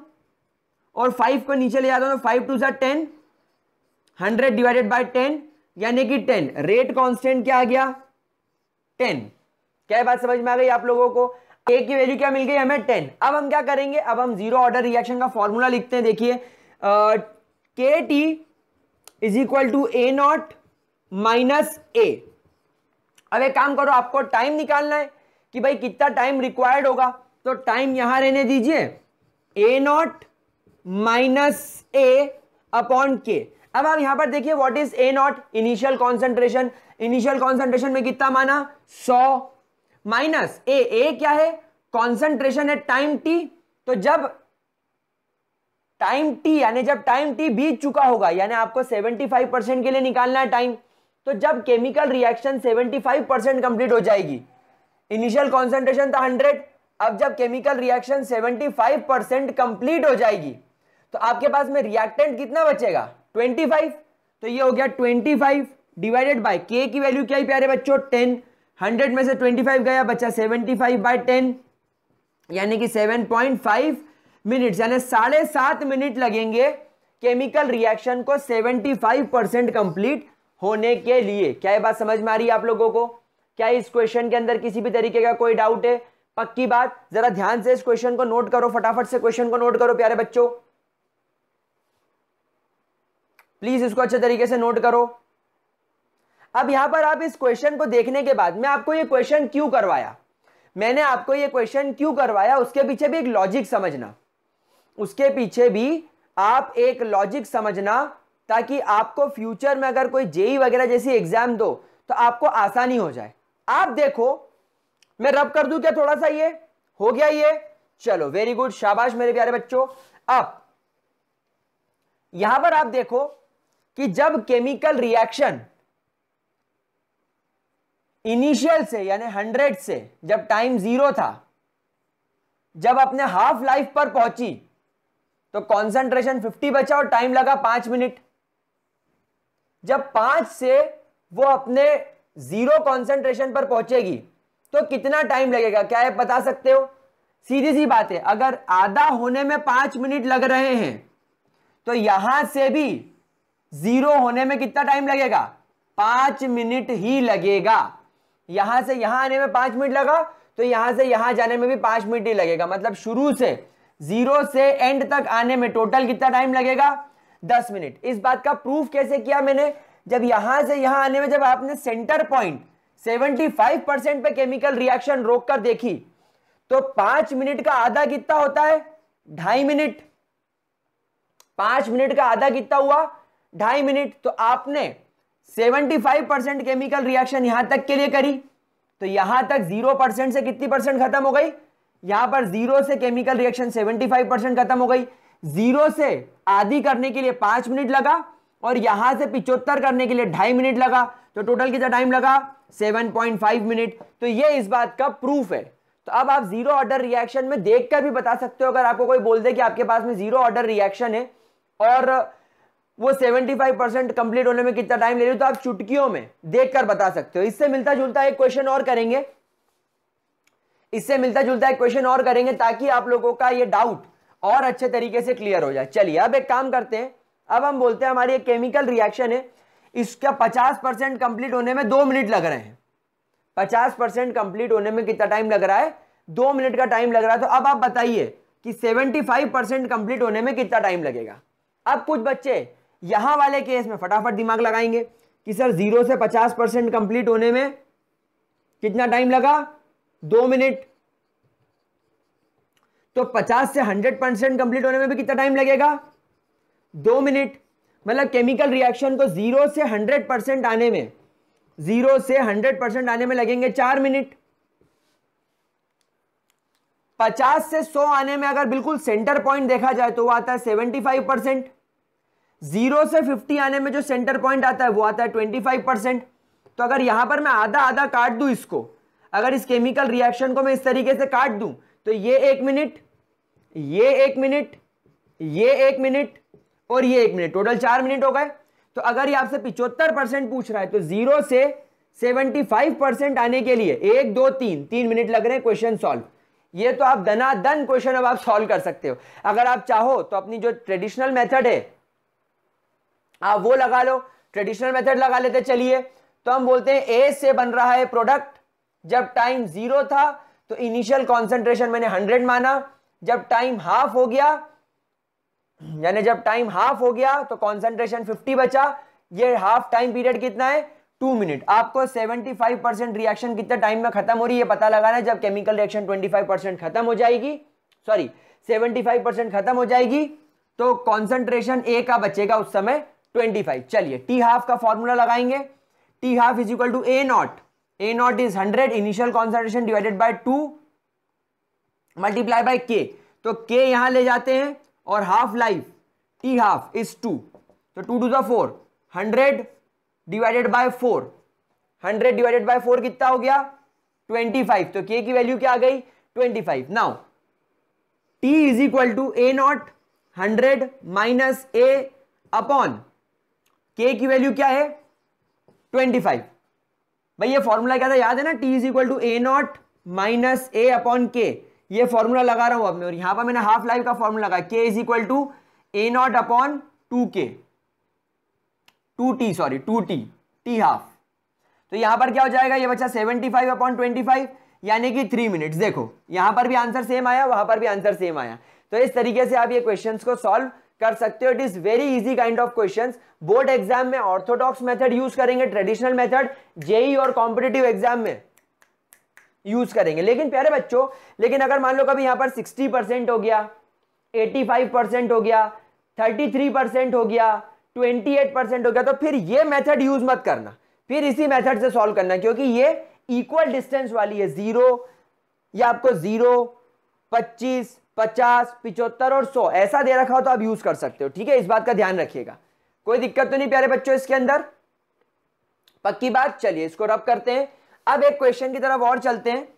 और 5 को नीचे ले जाता हूं, तो 5 2 10, 100 डिवाइडेड बाय 10 यानी कि 10। रेट कांस्टेंट क्या आ गया? 10। क्या बात समझ में आ गई आप लोगों को? a की वैल्यू क्या मिल गई हमें? 10। अब हम क्या करेंगे? अब हम जीरो ऑर्डर रिएक्शन का फॉर्मूला लिखते हैं। देखिए, KT is equal to A naught minus A. अब एक काम करो, आपको टाइम निकालना है कि भाई कितना टाइम रिक्वायर्ड होगा, तो टाइम यहां रहने दीजिए, ए नॉट माइनस ए अपॉन के। अब आप यहां पर देखिए, what is a not? Initial concentration. Initial concentration में कितना माना? 100 माइनस ए क्या है? कॉन्सेंट्रेशन है टाइम टी। तो जब टाइम टी यानी जब टाइम टी बीत चुका होगा, यानी आपको 75% के लिए निकालना है टाइम, तो जब केमिकल रिएक्शन 75% कंप्लीट हो जाएगी, इनिशियल कॉन्सेंट्रेशन था 100, अब जब केमिकल रिएक्शन 75% कंप्लीट हो जाएगी तो आपके पास में रिएक्टेंट कितना बचेगा? 25। तो ये हो गया 25 डिवाइडेड बाय के की वैल्यू क्या है प्यारे बच्चों? 10। 100 में से 25 गया, बचा 75 बाय 10 यानी कि 7.5 मिनट्स, यानी 7.5 मिनट लगेंगे केमिकल रिएक्शन को 75% कंप्लीट होने के लिए। क्या ये बात समझ में आ रही है आप लोगों को? क्या इस क्वेश्चन के अंदर किसी भी तरीके का कोई डाउट है? पक्की बात? जरा ध्यान से इस क्वेश्चन को नोट करो, फटाफट से क्वेश्चन को नोट करो प्यारे बच्चों, प्लीज इसको अच्छे तरीके से नोट करो। अब यहां पर आप इस क्वेश्चन को देखने के बाद, मैं आपको ये क्वेश्चन क्यों करवाया, मैंने आपको ये क्वेश्चन क्यों करवाया, उसके पीछे भी एक लॉजिक समझना, उसके पीछे भी आप एक लॉजिक समझना, ताकि आपको फ्यूचर में अगर कोई जेई वगैरह जैसी एग्जाम दो तो आपको आसानी हो जाए। आप देखो, मैं रब कर दूं क्या थोड़ा सा? ये हो गया ये, चलो वेरी गुड, शाबाश मेरे प्यारे बच्चों। अब यहां पर आप देखो कि जब केमिकल रिएक्शन इनिशियल से यानी 100 से, जब टाइम 0 था, जब अपने हाफ लाइफ पर पहुंची तो कॉन्सेंट्रेशन 50 बचा और टाइम लगा 5 मिनट। जब 5 से वो अपने 0 कॉन्सेंट्रेशन पर पहुंचेगी तो कितना टाइम लगेगा? क्या है बता सकते हो? सीधी सी बात है, अगर आधा होने में 5 मिनट लग रहे हैं तो यहां से भी 0 होने में कितना टाइम लगेगा? 5 मिनट ही लगेगा। यहां से यहां आने में 5 मिनट लगा तो यहां से यहां जाने में भी 5 मिनट ही लगेगा। मतलब शुरू से 0 से एंड तक आने में टोटल कितना टाइम लगेगा? 10 मिनट। इस बात का प्रूफ कैसे किया मैंने? जब यहां से यहां आने में जब आपने सेंटर पॉइंट 75% पे केमिकल रिएक्शन रोक कर देखी तो 5 मिनट का आधा कितना होता है? 2.5 मिनट। 5 मिनट का आधा कितना हुआ? 2.5 मिनट। तो आपने 75% केमिकल रिएक्शन यहां तक के लिए करी, तो यहां तक 0% से कितनी परसेंट खत्म हो गई? यहां पर 0 से केमिकल रिएक्शन 75% खत्म हो गई। 0 से आधी करने के लिए 5 मिनट लगा और यहां से 75 करने के लिए 2.5 मिनट लगा, तो टोटल कितना टाइम लगा 7.5 मिनट। तो ये इस बात का प्रूफ है। तो अब आप जीरो ऑर्डर रिएक्शन में देखकर भी बता सकते हो, अगर आपको कोई बोल दे कि आपके पास में जीरो ऑर्डर रिएक्शन है और वो 75% कंप्लीट होने में कितना टाइम ले रही है, तो आप चुटकियों में देखकर बता सकते हो। इससे मिलता जुलता एक क्वेश्चन और करेंगे, इससे मिलता जुलता एक क्वेश्चन और करेंगे ताकि आप लोगों का ये डाउट और अच्छे तरीके से क्लियर हो जाए। चलिए अब एक काम करते हैं, अब हम बोलते हैं हमारी एक केमिकल रिएक्शन है, इसका 50% कंप्लीट होने में 2 मिनट लग रहे हैं। 50% कंप्लीट होने में कितना टाइम लग रहा है, 2 मिनट का टाइम लग रहा है। तो अब आप बताइए कि 75% कंप्लीट होने में कितना टाइम लगेगा। अब कुछ बच्चे यहां वाले केस में फटाफट दिमाग लगाएंगे कि सर 0 से 50% कंप्लीट होने में कितना टाइम लगा, 2 मिनट। तो 50 से 100% कंप्लीट होने में भी कितना टाइम लगेगा, 2 मिनट। मतलब केमिकल रिएक्शन को 0 से 100% आने में, 0 से 100% आने में लगेंगे 4 मिनट। 50 से 100 आने में अगर बिल्कुल सेंटर पॉइंट देखा जाए तो वो आता है 75%। 0 से 50 आने में जो सेंटर पॉइंट आता है वो आता है 25%। तो अगर यहां पर मैं आधा आधा काट दूं इसको, अगर इस केमिकल रिएक्शन को मैं इस तरीके से काट दूं तो ये 1 मिनट, ये 1 मिनट, ये 1 मिनट और ये 1 मिनट, टोटल 4 मिनट हो गए। तो अगर ये आपसे 75% पूछ रहा है तो 0 से 75% आने के लिए 1 2 3 मिनट लग रहे हैं क्वेश्चन सॉल्व। ये तो आप दनादन क्वेश्चन अब आप सॉल्व कर सकते हो। अगर आप चाहो तो अपनी जो ट्रेडिशनल मेथड है आप वो लगा लो, ट्रेडिशनल मेथड लगा लेते। चलिए तो हम बोलते हैं ए से बन रहा है प्रोडक्ट, जब टाइम 0 था तो इनिशियल कॉन्सेंट्रेशन मैंने 100 माना, जब टाइम हाफ हो गया, यानी जब टाइम हाफ हो गया तो कॉन्सेंट्रेशन 50 बचा। ये हाफ टाइम पीरियड कितना है, 2 मिनट। आपको 75% रिएक्शन कितने टाइम में खत्म हो रही है पता लगाना है। जब केमिकल रिएक्शन 25% खत्म हो जाएगी, सॉरी 75% खत्म हो जाएगी तो कॉन्सेंट्रेशन ए का बचेगा उस समय 25। चलिए टी हाफ का फॉर्मूला लगाएंगे, t half is equal to A naught, A naught is 100 initial concentration divided by 2 multiply by k. तो के यहां ले जाते हैं और half life t half is 2, तो 2 to the 4, 100 divided by 4, 100 divided by 4 कितना हो गया 25। तो के की वैल्यू क्या आ गई 25। Now t is equal to A naught 100 minus A upon k की वैल्यू क्या है 25। भाई ये फॉर्मूला क्या था याद है ना, t is equal to A naught minus A upon k. ये फॉर्मूला लगा रहा हूं अब मैं, और यहां पर मैंने हाफ लाइफ का फॉर्मूला लगा, k is equal to A naught upon 2k, 2t sorry 2t, t half. तो यहां पर क्या हो जाएगा, ये बचा 75 अपॉन 25 यानी कि 3 मिनट्स। देखो यहां पर भी आंसर सेम आया, वहां पर भी आंसर सेम आया। तो इस तरीके से आप ये क्वेश्चंस को सॉल्व कर सकते हो। It is very easy kind of questions. Board exam में ऑर्थोडॉक्स मेथड यूज करेंगे, ट्रेडिशनल मेथड जेई और कॉम्पिटिटिव एग्जाम में यूज करेंगे। लेकिन प्यारे बच्चों, लेकिन अगर मान लो कभी यहां पर 60% हो गया, 85% हो गया, 33% हो गया, 28% हो गया, तो फिर ये मेथड यूज मत करना, फिर इसी मेथड से सॉल्व करना, क्योंकि ये इक्वल डिस्टेंस वाली है। 0 या आपको 0, 25, 50, 75 और 100 ऐसा दे रखा हो तो आप यूज कर सकते हो। ठीक है, इस बात का ध्यान रखिएगा। कोई दिक्कत तो नहीं प्यारे बच्चों इसके अंदर, पक्की बात। चलिए इसको रब करते हैं। अब एक क्वेश्चन की तरफ और चलते हैं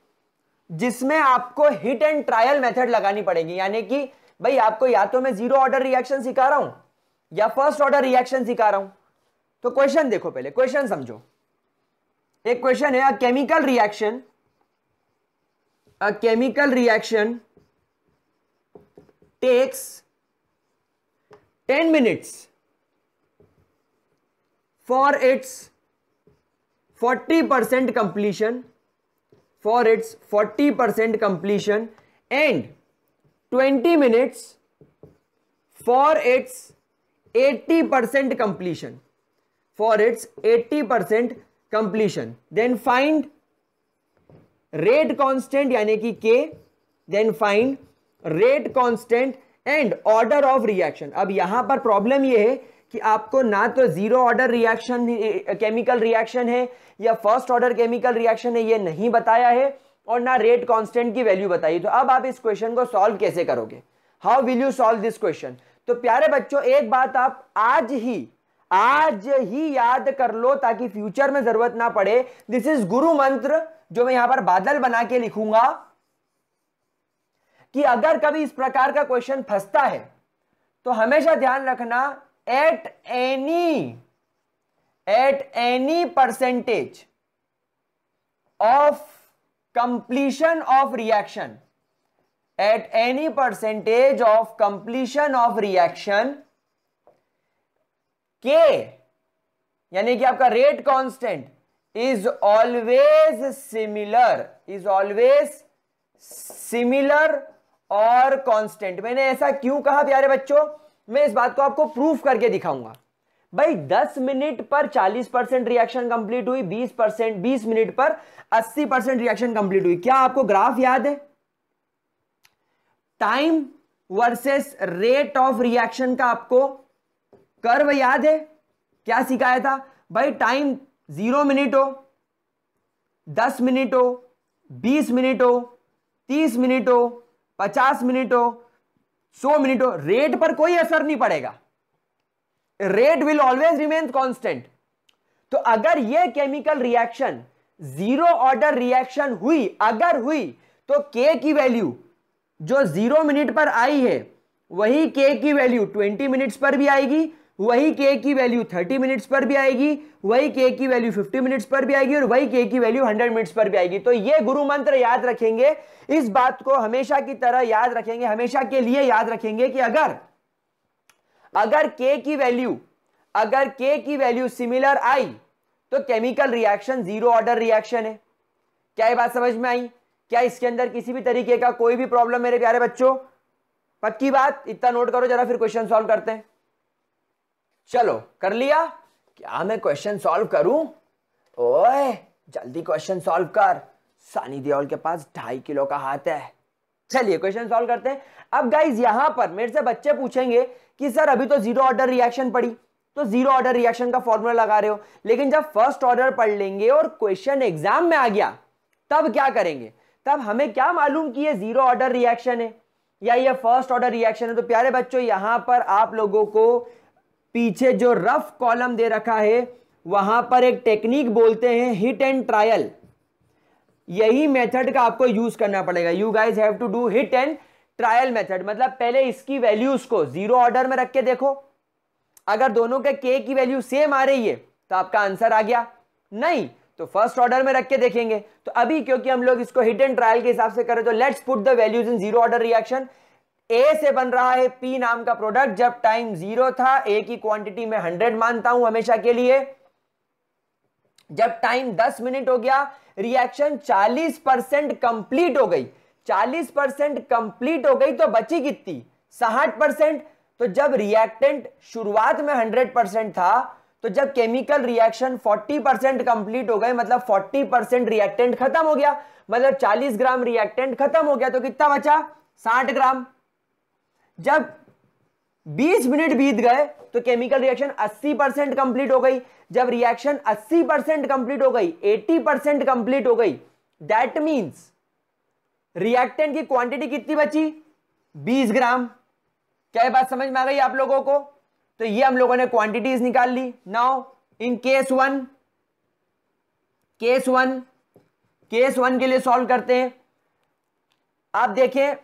जिसमें आपको हिट एंड ट्रायल मेथड लगानी पड़ेगी। यानी कि भाई आपको या तो मैं जीरो ऑर्डर रिएक्शन सिखा रहा हूं या फर्स्ट ऑर्डर रिएक्शन सिखा रहा हूं। तो क्वेश्चन देखो, पहले क्वेश्चन समझो। एक क्वेश्चन है, अ chemical reaction takes 10 minutes for its 40% completion, and 20 minutes for its 80% completion, then find rate constant यानी कि K, then find rate constant and order of reaction. अब यहां पर प्रॉब्लम यह है कि आपको ना तो zero order reaction chemical reaction है या फर्स्ट ऑर्डर केमिकल रिएक्शन है, ये नहीं बताया है, और ना रेट कांस्टेंट की वैल्यू बताई। तो अब आप इस क्वेश्चन को सॉल्व कैसे करोगे, how will you solve this question? तो प्यारे बच्चों, एक बात आप आज ही याद कर लो ताकि फ्यूचर में जरूरत ना पड़े। दिस इज गुरु मंत्र जो मैं यहां पर बादल बना के लिखूंगा कि अगर कभी इस प्रकार का क्वेश्चन फंसता है तो हमेशा ध्यान रखना, at any percentage of completion of reaction, at any percentage of completion of reaction, K यानी कि आपका rate constant is always similar और कांस्टेंट। मैंने ऐसा क्यों कहा प्यारे बच्चों? मैं इस बात को आपको प्रूफ करके दिखाऊंगा। भाई 10 मिनट पर 40% रिएक्शन कंप्लीट हुई, 20 मिनट पर 80% रिएक्शन कंप्लीट हुई। क्या आपको ग्राफ याद है? Time versus rate of reaction का आपको कर्व याद है? क्या सिखाया था भाई? टाइम 0 मिनट हो, 10 मिनट हो, 20 मिनट हो, 30 मिनट हो, 50 मिनट हो, 100 मिनट हो, रेट पर कोई असर नहीं पड़ेगा। Rate will always remain constant. तो अगर यह chemical reaction zero order reaction हुई, अगर हुई, तो के की वैल्यू जो 0 मिनट पर आई है वही के की वैल्यू 20 मिनट्स पर भी आएगी, वही के की वैल्यू 30 मिनट्स पर भी आएगी, वही के की वैल्यू 50 मिनट्स पर भी आएगी और वही के की वैल्यू 100 मिनट्स पर भी आएगी। तो ये गुरु मंत्र याद रखेंगे, इस बात को हमेशा की तरह याद रखेंगे, हमेशा के लिए याद रखेंगे कि अगर के की वैल्यू सिमिलर आई तो chemical reaction zero order reaction है। क्या ये बात समझ में आई? क्या इसके अंदर किसी भी तरीके का कोई भी प्रॉब्लम मेरे प्यारे बच्चों? पक्की बात? इतना नोट करो जरा, फिर क्वेश्चन सॉल्व करते हैं। चलो कर लिया? क्या मैं क्वेश्चन सॉल्व करूं? ओए जल्दी क्वेश्चन सॉल्व कर, सानी देओल के पास 2.5 किलो का हाथ है। चलिए क्वेश्चन सॉल्व करते हैं। अब गाइज यहां पर मेरे से बच्चे पूछेंगे कि सर अभी तो जीरो ऑर्डर रिएक्शन पढ़ी, तो जीरो ऑर्डर रिएक्शन का फॉर्मूला लगा रहे हो, लेकिन जब फर्स्ट ऑर्डर पढ़ लेंगे और क्वेश्चन एग्जाम में आ गया तब क्या करेंगे? तब हमें क्या मालूम कि ये जीरो ऑर्डर रिएक्शन है या ये फर्स्ट ऑर्डर रिएक्शन है? तो प्यारे बच्चों यहां पर आप लोगों को पीछे जो रफ कॉलम दे रखा है वहां पर एक टेक्निक बोलते हैं हिट एंड ट्रायल। यही मेथड का आपको यूज करना पड़ेगा। You guys have to do hit and trial method. मतलब पहले इसकी वैल्यूज को जीरो ऑर्डर में रख के देखो, अगर दोनों के के की वैल्यू सेम आ रही है तो आपका आंसर आ गया, नहीं तो फर्स्ट ऑर्डर में रख के देखेंगे। तो अभी क्योंकि हम लोग इसको हिट एंड ट्रायल के हिसाब से करें तो let's put the values in zero order reaction. A से बन रहा है पी नाम का प्रोडक्ट, जब टाइम 0 था, ए की क्वांटिटी में 100 मानता हूं हमेशा के लिए। जब टाइम 10 मिनट हो गया, रिएक्शन 40% कंप्लीट हो गई, 40% कंप्लीट हो गई तो बची कितनी? 60%। तो जब रिएक्टेंट शुरुआत में 100% था, तो जब केमिकल रिएक्शन 40% कंप्लीट हो गए, मतलब 40% रिएक्टेंट खत्म हो गया, मतलब 40 ग्राम रिएक्टेंट खत्म हो गया, तो कितना बचा? 60 ग्राम। जब 20 मिनट बीत गए तो केमिकल रिएक्शन 80% कंप्लीट हो गई। जब रिएक्शन 80% कंप्लीट हो गई, 80% कंप्लीट हो गई, दैट मींस रिएक्टेंट की क्वांटिटी कितनी बची? 20 ग्राम। क्या ये बात समझ में आ गई आप लोगों को? तो ये हम लोगों ने क्वांटिटीज निकाल ली। नाउ इन केस वन के लिए सॉल्व करते हैं। आप देखें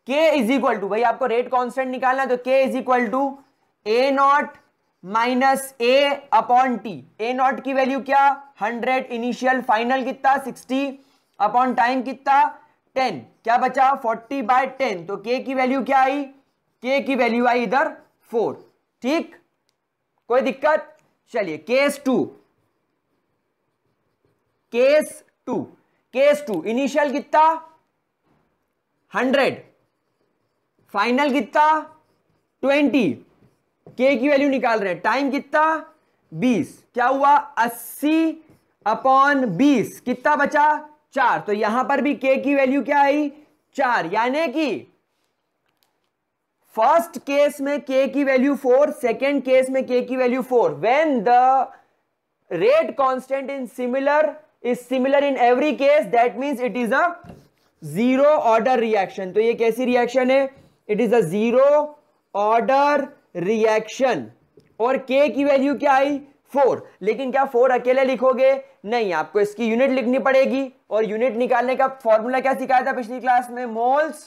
K इज इक्वल टू, भाई आपको रेट कांस्टेंट निकालना है तो K is equal to A naught minus A upon t. A naught की वैल्यू क्या? 100, इनिशियल, फाइनल कितना? 60 अपॉन टाइम कितना? 10। क्या बचा? 40/10। तो K की वैल्यू क्या आई? K की वैल्यू आई इधर 4। ठीक, कोई दिक्कत? चलिए केस टू इनिशियल कितना? 100, फाइनल कितना? 20। के की वैल्यू निकाल रहे हैं, टाइम कितना? 20। क्या हुआ? 80/20 कितना बचा? 4। तो यहां पर भी के की वैल्यू क्या आई? 4। यानी कि फर्स्ट केस में के की वैल्यू 4, सेकेंड केस में के की value 4। When the rate constant is similar in every case, that means it is a zero order reaction. तो ये कैसी रिएक्शन है? It is a zero order reaction. और K की वैल्यू क्या आई 4। लेकिन क्या 4 अकेले लिखोगे? नहीं, आपको इसकी यूनिट लिखनी पड़ेगी। और यूनिट निकालने का फॉर्मूला क्या सिखाया था पिछली क्लास में? Moles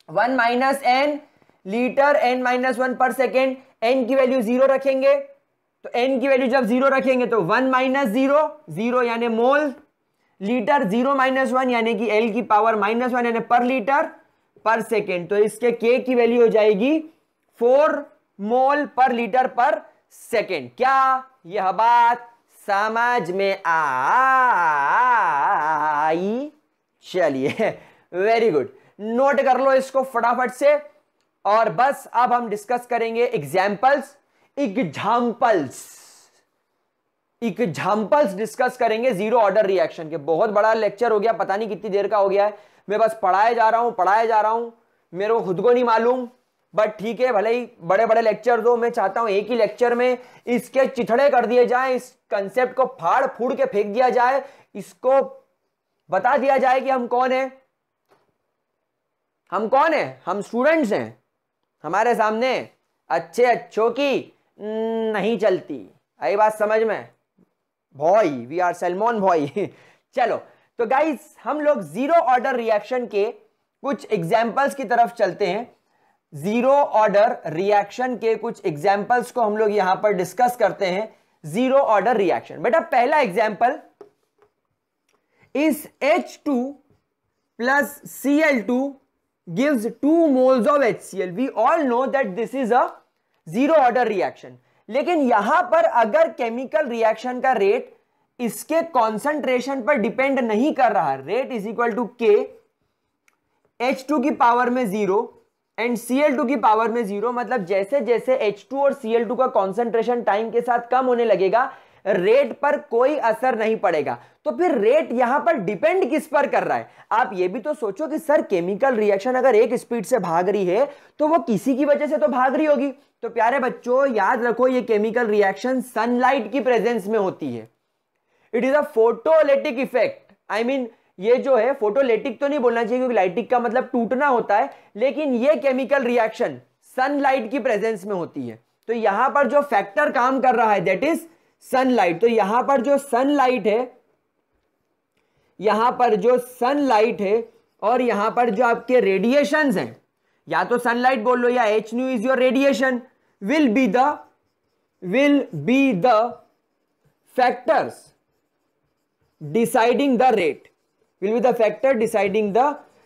1 minus n litre n minus 1 पर सेकेंड। n की वैल्यू 0 रखेंगे, तो n की वैल्यू जब 0 रखेंगे तो 1 माइनस 0, 0 यानी मोल, लीटर 0 माइनस 1 यानी कि l की पावर माइनस 1 यानी पर लीटर पर सेकेंड। तो इसके K की वैल्यू हो जाएगी 4 मोल पर लीटर पर सेकेंड। क्या यह बात समझ में आई? चलिए, वेरी गुड, नोट कर लो इसको फटाफट से। और बस अब हम डिस्कस करेंगे एग्जाम्पल्स डिस्कस करेंगे जीरो ऑर्डर रिएक्शन के। बहुत बड़ा लेक्चर हो गया, पता नहीं कितनी देर का हो गया है। मैं बस पढ़ाए जा रहा हूं, मेरे को खुद को नहीं मालूम, बट ठीक है, भले ही बड़े बड़े लेक्चर दो, मैं चाहता हूं एक ही लेक्चर में इसके चिथड़े कर दिए जाए, इस कंसेप्ट को फाड़ फूड़ के फेंक दिया जाए, इसको बता दिया जाए कि हम कौन है। हम स्टूडेंट्स हैं, हमारे सामने अच्छों की नहीं चलती। आई बात समझ में? Boy, we are salmon boy. चलो, तो गाइस हम लोग जीरो ऑर्डर रिएक्शन के कुछ एग्जाम्पल्स की तरफ चलते हैं। जीरो ऑर्डर रिएक्शन के कुछ एग्जाम्पल्स को हम लोग यहां पर डिस्कस करते हैं। जीरो ऑर्डर रिएक्शन, बेटा पहला एग्जाम्पल इस H2 plus Cl2 gives 2 moles of HCl. We all know that this is a zero order reaction. लेकिन यहां पर अगर केमिकल रिएक्शन का रेट इसके कॉन्सेंट्रेशन पर डिपेंड नहीं कर रहा, rate is equal to K, H2 की पावर में 0 एंड Cl2 की पावर में 0, मतलब जैसे जैसे H2 और Cl2 का कॉन्सेंट्रेशन टाइम के साथ कम होने लगेगा, रेट पर कोई असर नहीं पड़ेगा। तो फिर रेट यहां पर डिपेंड किस पर कर रहा है? आप ये भी तो सोचो कि सर केमिकल रिएक्शन अगर एक स्पीड से भाग रही है तो वो किसी की वजह से तो भाग रही होगी। तो प्यारे बच्चों याद रखो, ये केमिकल रिएक्शन सनलाइट की प्रेजेंस में होती है। It is a photolytic effect. I mean ये जो है, फोटोलिटिक तो नहीं बोलना चाहिए क्योंकि लाइटिक का मतलब टूटना होता है, लेकिन ये केमिकल रिएक्शन सनलाइट की प्रेजेंस में होती है। तो यहां पर जो फैक्टर काम कर रहा है दैट इज सनलाइट। तो यहां पर जो सनलाइट है, और यहां पर जो आपके रेडिएशंस हैं, या तो सनलाइट बोल लो या H nu is your radiation, will be the factors deciding the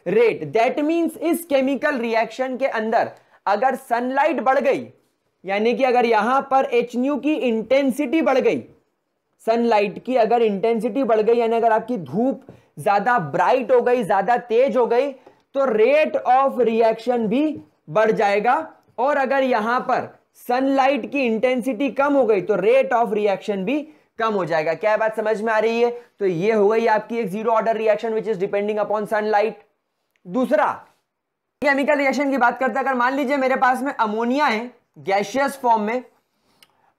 rate, that means इस केमिकल रिएक्शन के अंदर अगर सनलाइट बढ़ गई, यानी कि अगर यहां पर H nu की इंटेंसिटी बढ़ गई, सनलाइट की अगर इंटेंसिटी बढ़ गई, यानी अगर आपकी धूप ज्यादा ब्राइट हो गई, ज्यादा तेज हो गई, तो रेट ऑफ रिएक्शन भी बढ़ जाएगा। और अगर यहां पर सनलाइट की इंटेंसिटी कम हो गई तो रेट ऑफ रिएक्शन भी कम हो जाएगा। क्या बात समझ में आ रही है? तो ये हो गई आपकी एक zero order reaction which is depending upon sunlight. दूसरा केमिकल रिएक्शन की बात करते हैं, अगर मान लीजिए मेरे पास में अमोनिया है गैसियस फॉर्म में,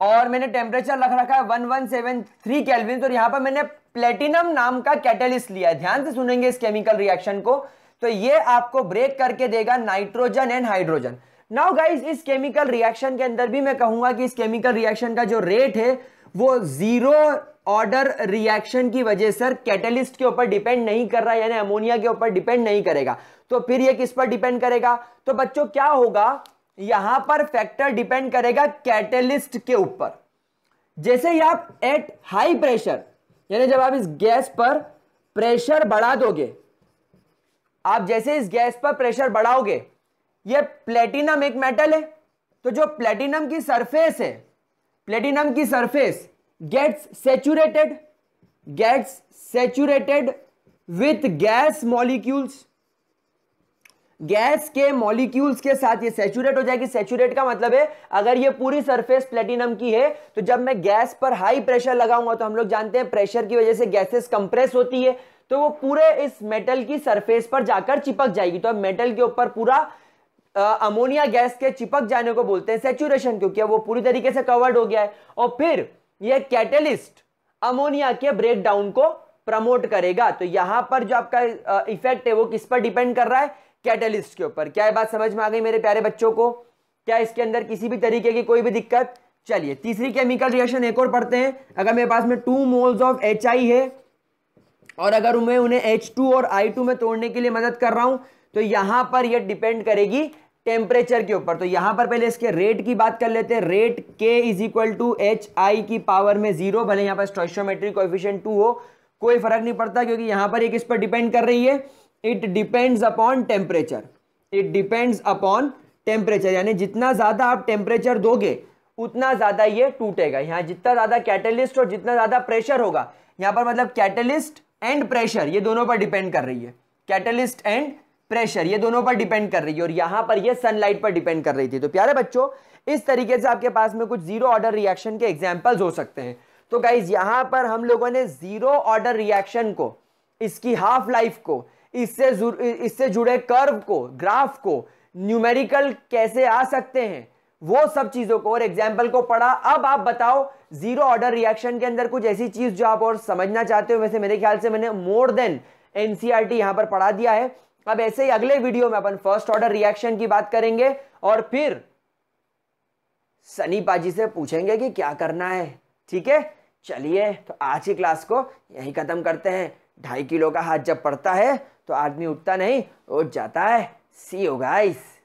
और मैंने टेम्परेचर रख रखा है 1173 केल्विन, तो यहां पर मैंने प्लेटिनम नाम का कैटलिस्ट लिया है। ध्यान से सुनेंगे इस केमिकल रिएक्शन को, तो ये आपको ब्रेक करके देगा nitrogen and hydrogen. Now guys, इस केमिकल रिएक्शन के अंदर भी मैं कहूंगा कि इस केमिकल रिएक्शन का जो रेट है वो जीरो ऑर्डर रिएक्शन की वजह से कैटलिस्ट के ऊपर डिपेंड नहीं कर रहा है, यानी अमोनिया के ऊपर डिपेंड नहीं करेगा। तो फिर ये किस पर डिपेंड करेगा? तो बच्चों क्या होगा, यहां पर फैक्टर डिपेंड करेगा कैटलिस्ट के ऊपर। जैसे ही आप एट हाई प्रेशर, यानी जब आप इस गैस पर प्रेशर बढ़ा दोगे, आप जैसे इस गैस पर प्रेशर बढ़ाओगे, ये प्लेटिनम एक मेटल है, तो जो प्लेटिनम की सरफेस है, प्लेटिनम की surface gets saturated with gas molecules, gas के मॉलिक्यूल्स के साथ ये सैचुरेट हो जाएगी। सैचुरेट का मतलब है अगर ये पूरी सरफेस प्लेटिनम की है, तो जब मैं गैस पर हाई प्रेशर लगाऊंगा, तो हम लोग जानते हैं प्रेशर की वजह से गैसेस कंप्रेस होती है, तो वो पूरे इस मेटल की सरफेस पर जाकर चिपक जाएगी। तो अब मेटल के ऊपर पूरा अमोनिया गैस के चिपक जाने को बोलते हैं सैचुरेशन, क्योंकि वो पूरी तरीके से कवर्ड हो गया है। और फिर ये कैटलिस्ट अमोनिया के ब्रेकडाउन को प्रमोट करेगा। तो यहां पर जो आपका इफेक्ट है वो किस पर डिपेंड कर रहा है? कैटलिस्ट के ऊपर। क्या ये बात समझ में आ गई मेरे प्यारे बच्चों को? क्या इसके अंदर किसी भी तरीके की कोई भी दिक्कत? चलिए तीसरी केमिकल रिएक्शन एक और पढ़ते हैं। अगर मेरे पास में 2 मोल्स ऑफ HI है और अगर मैं उन्हें H2 और I2 में तोड़ने के लिए मदद कर रहा हूं तो यहां पर यह डिपेंड करेगी टेम्परेचर के ऊपर। तो यहां पर पहले इसके रेट की बात कर लेते हैं। Rate K is equal to HI की पावर में 0, भले यहां पर स्टोइचियोमेट्रिक कोएफिशिएंट 2 हो, कोई फर्क नहीं पड़ता क्योंकि यहां पर एक इस पर डिपेंड कर रही है। It depends upon temperature, it depends upon temperature, यानी जितना ज्यादा आप टेम्परेचर दोगे उतना ज्यादा ये टूटेगा। यहां जितना ज्यादा कैटलिस्ट और जितना ज्यादा प्रेशर होगा, यहां पर मतलब कैटलिस्ट एंड प्रेशर ये दोनों पर डिपेंड कर रही है। कैटलिस्ट एंड प्रेशर ये दोनों पर डिपेंड कर रही है और यहां पर ये सनलाइट पर डिपेंड कर रही थी। तो प्यारे बच्चों इस तरीके से आपके पास में कुछ जीरो ऑर्डर रिएक्शन के एग्जांपल्स हो सकते हैं। तो गाइज यहां पर हम लोगों ने जीरो ऑर्डर रिएक्शन को, इसकी हाफ लाइफ को, इससे जुड़े कर्व को, ग्राफ को, न्यूमेरिकल कैसे आ सकते हैं, वो सब चीजों को और एग्जाम्पल को पढ़ा। अब आप बताओ जीरो ऑर्डर रिएक्शन के अंदर कुछ ऐसी चीज जो आप और समझना चाहते हो। वैसे मेरे ख्याल से मैंने मोर देन एनसीईआरटी यहां पर पढ़ा दिया है। अब ऐसे ही अगले वीडियो में अपन फर्स्ट ऑर्डर रिएक्शन की बात करेंगे और फिर सनी पाजी से पूछेंगे कि क्या करना है। ठीक है, चलिए तो आज की क्लास को यहीं खत्म करते हैं। 2.5 किलो का हाथ जब पड़ता है तो आदमी उठता नहीं, उठ जाता है। सी यू गाइस।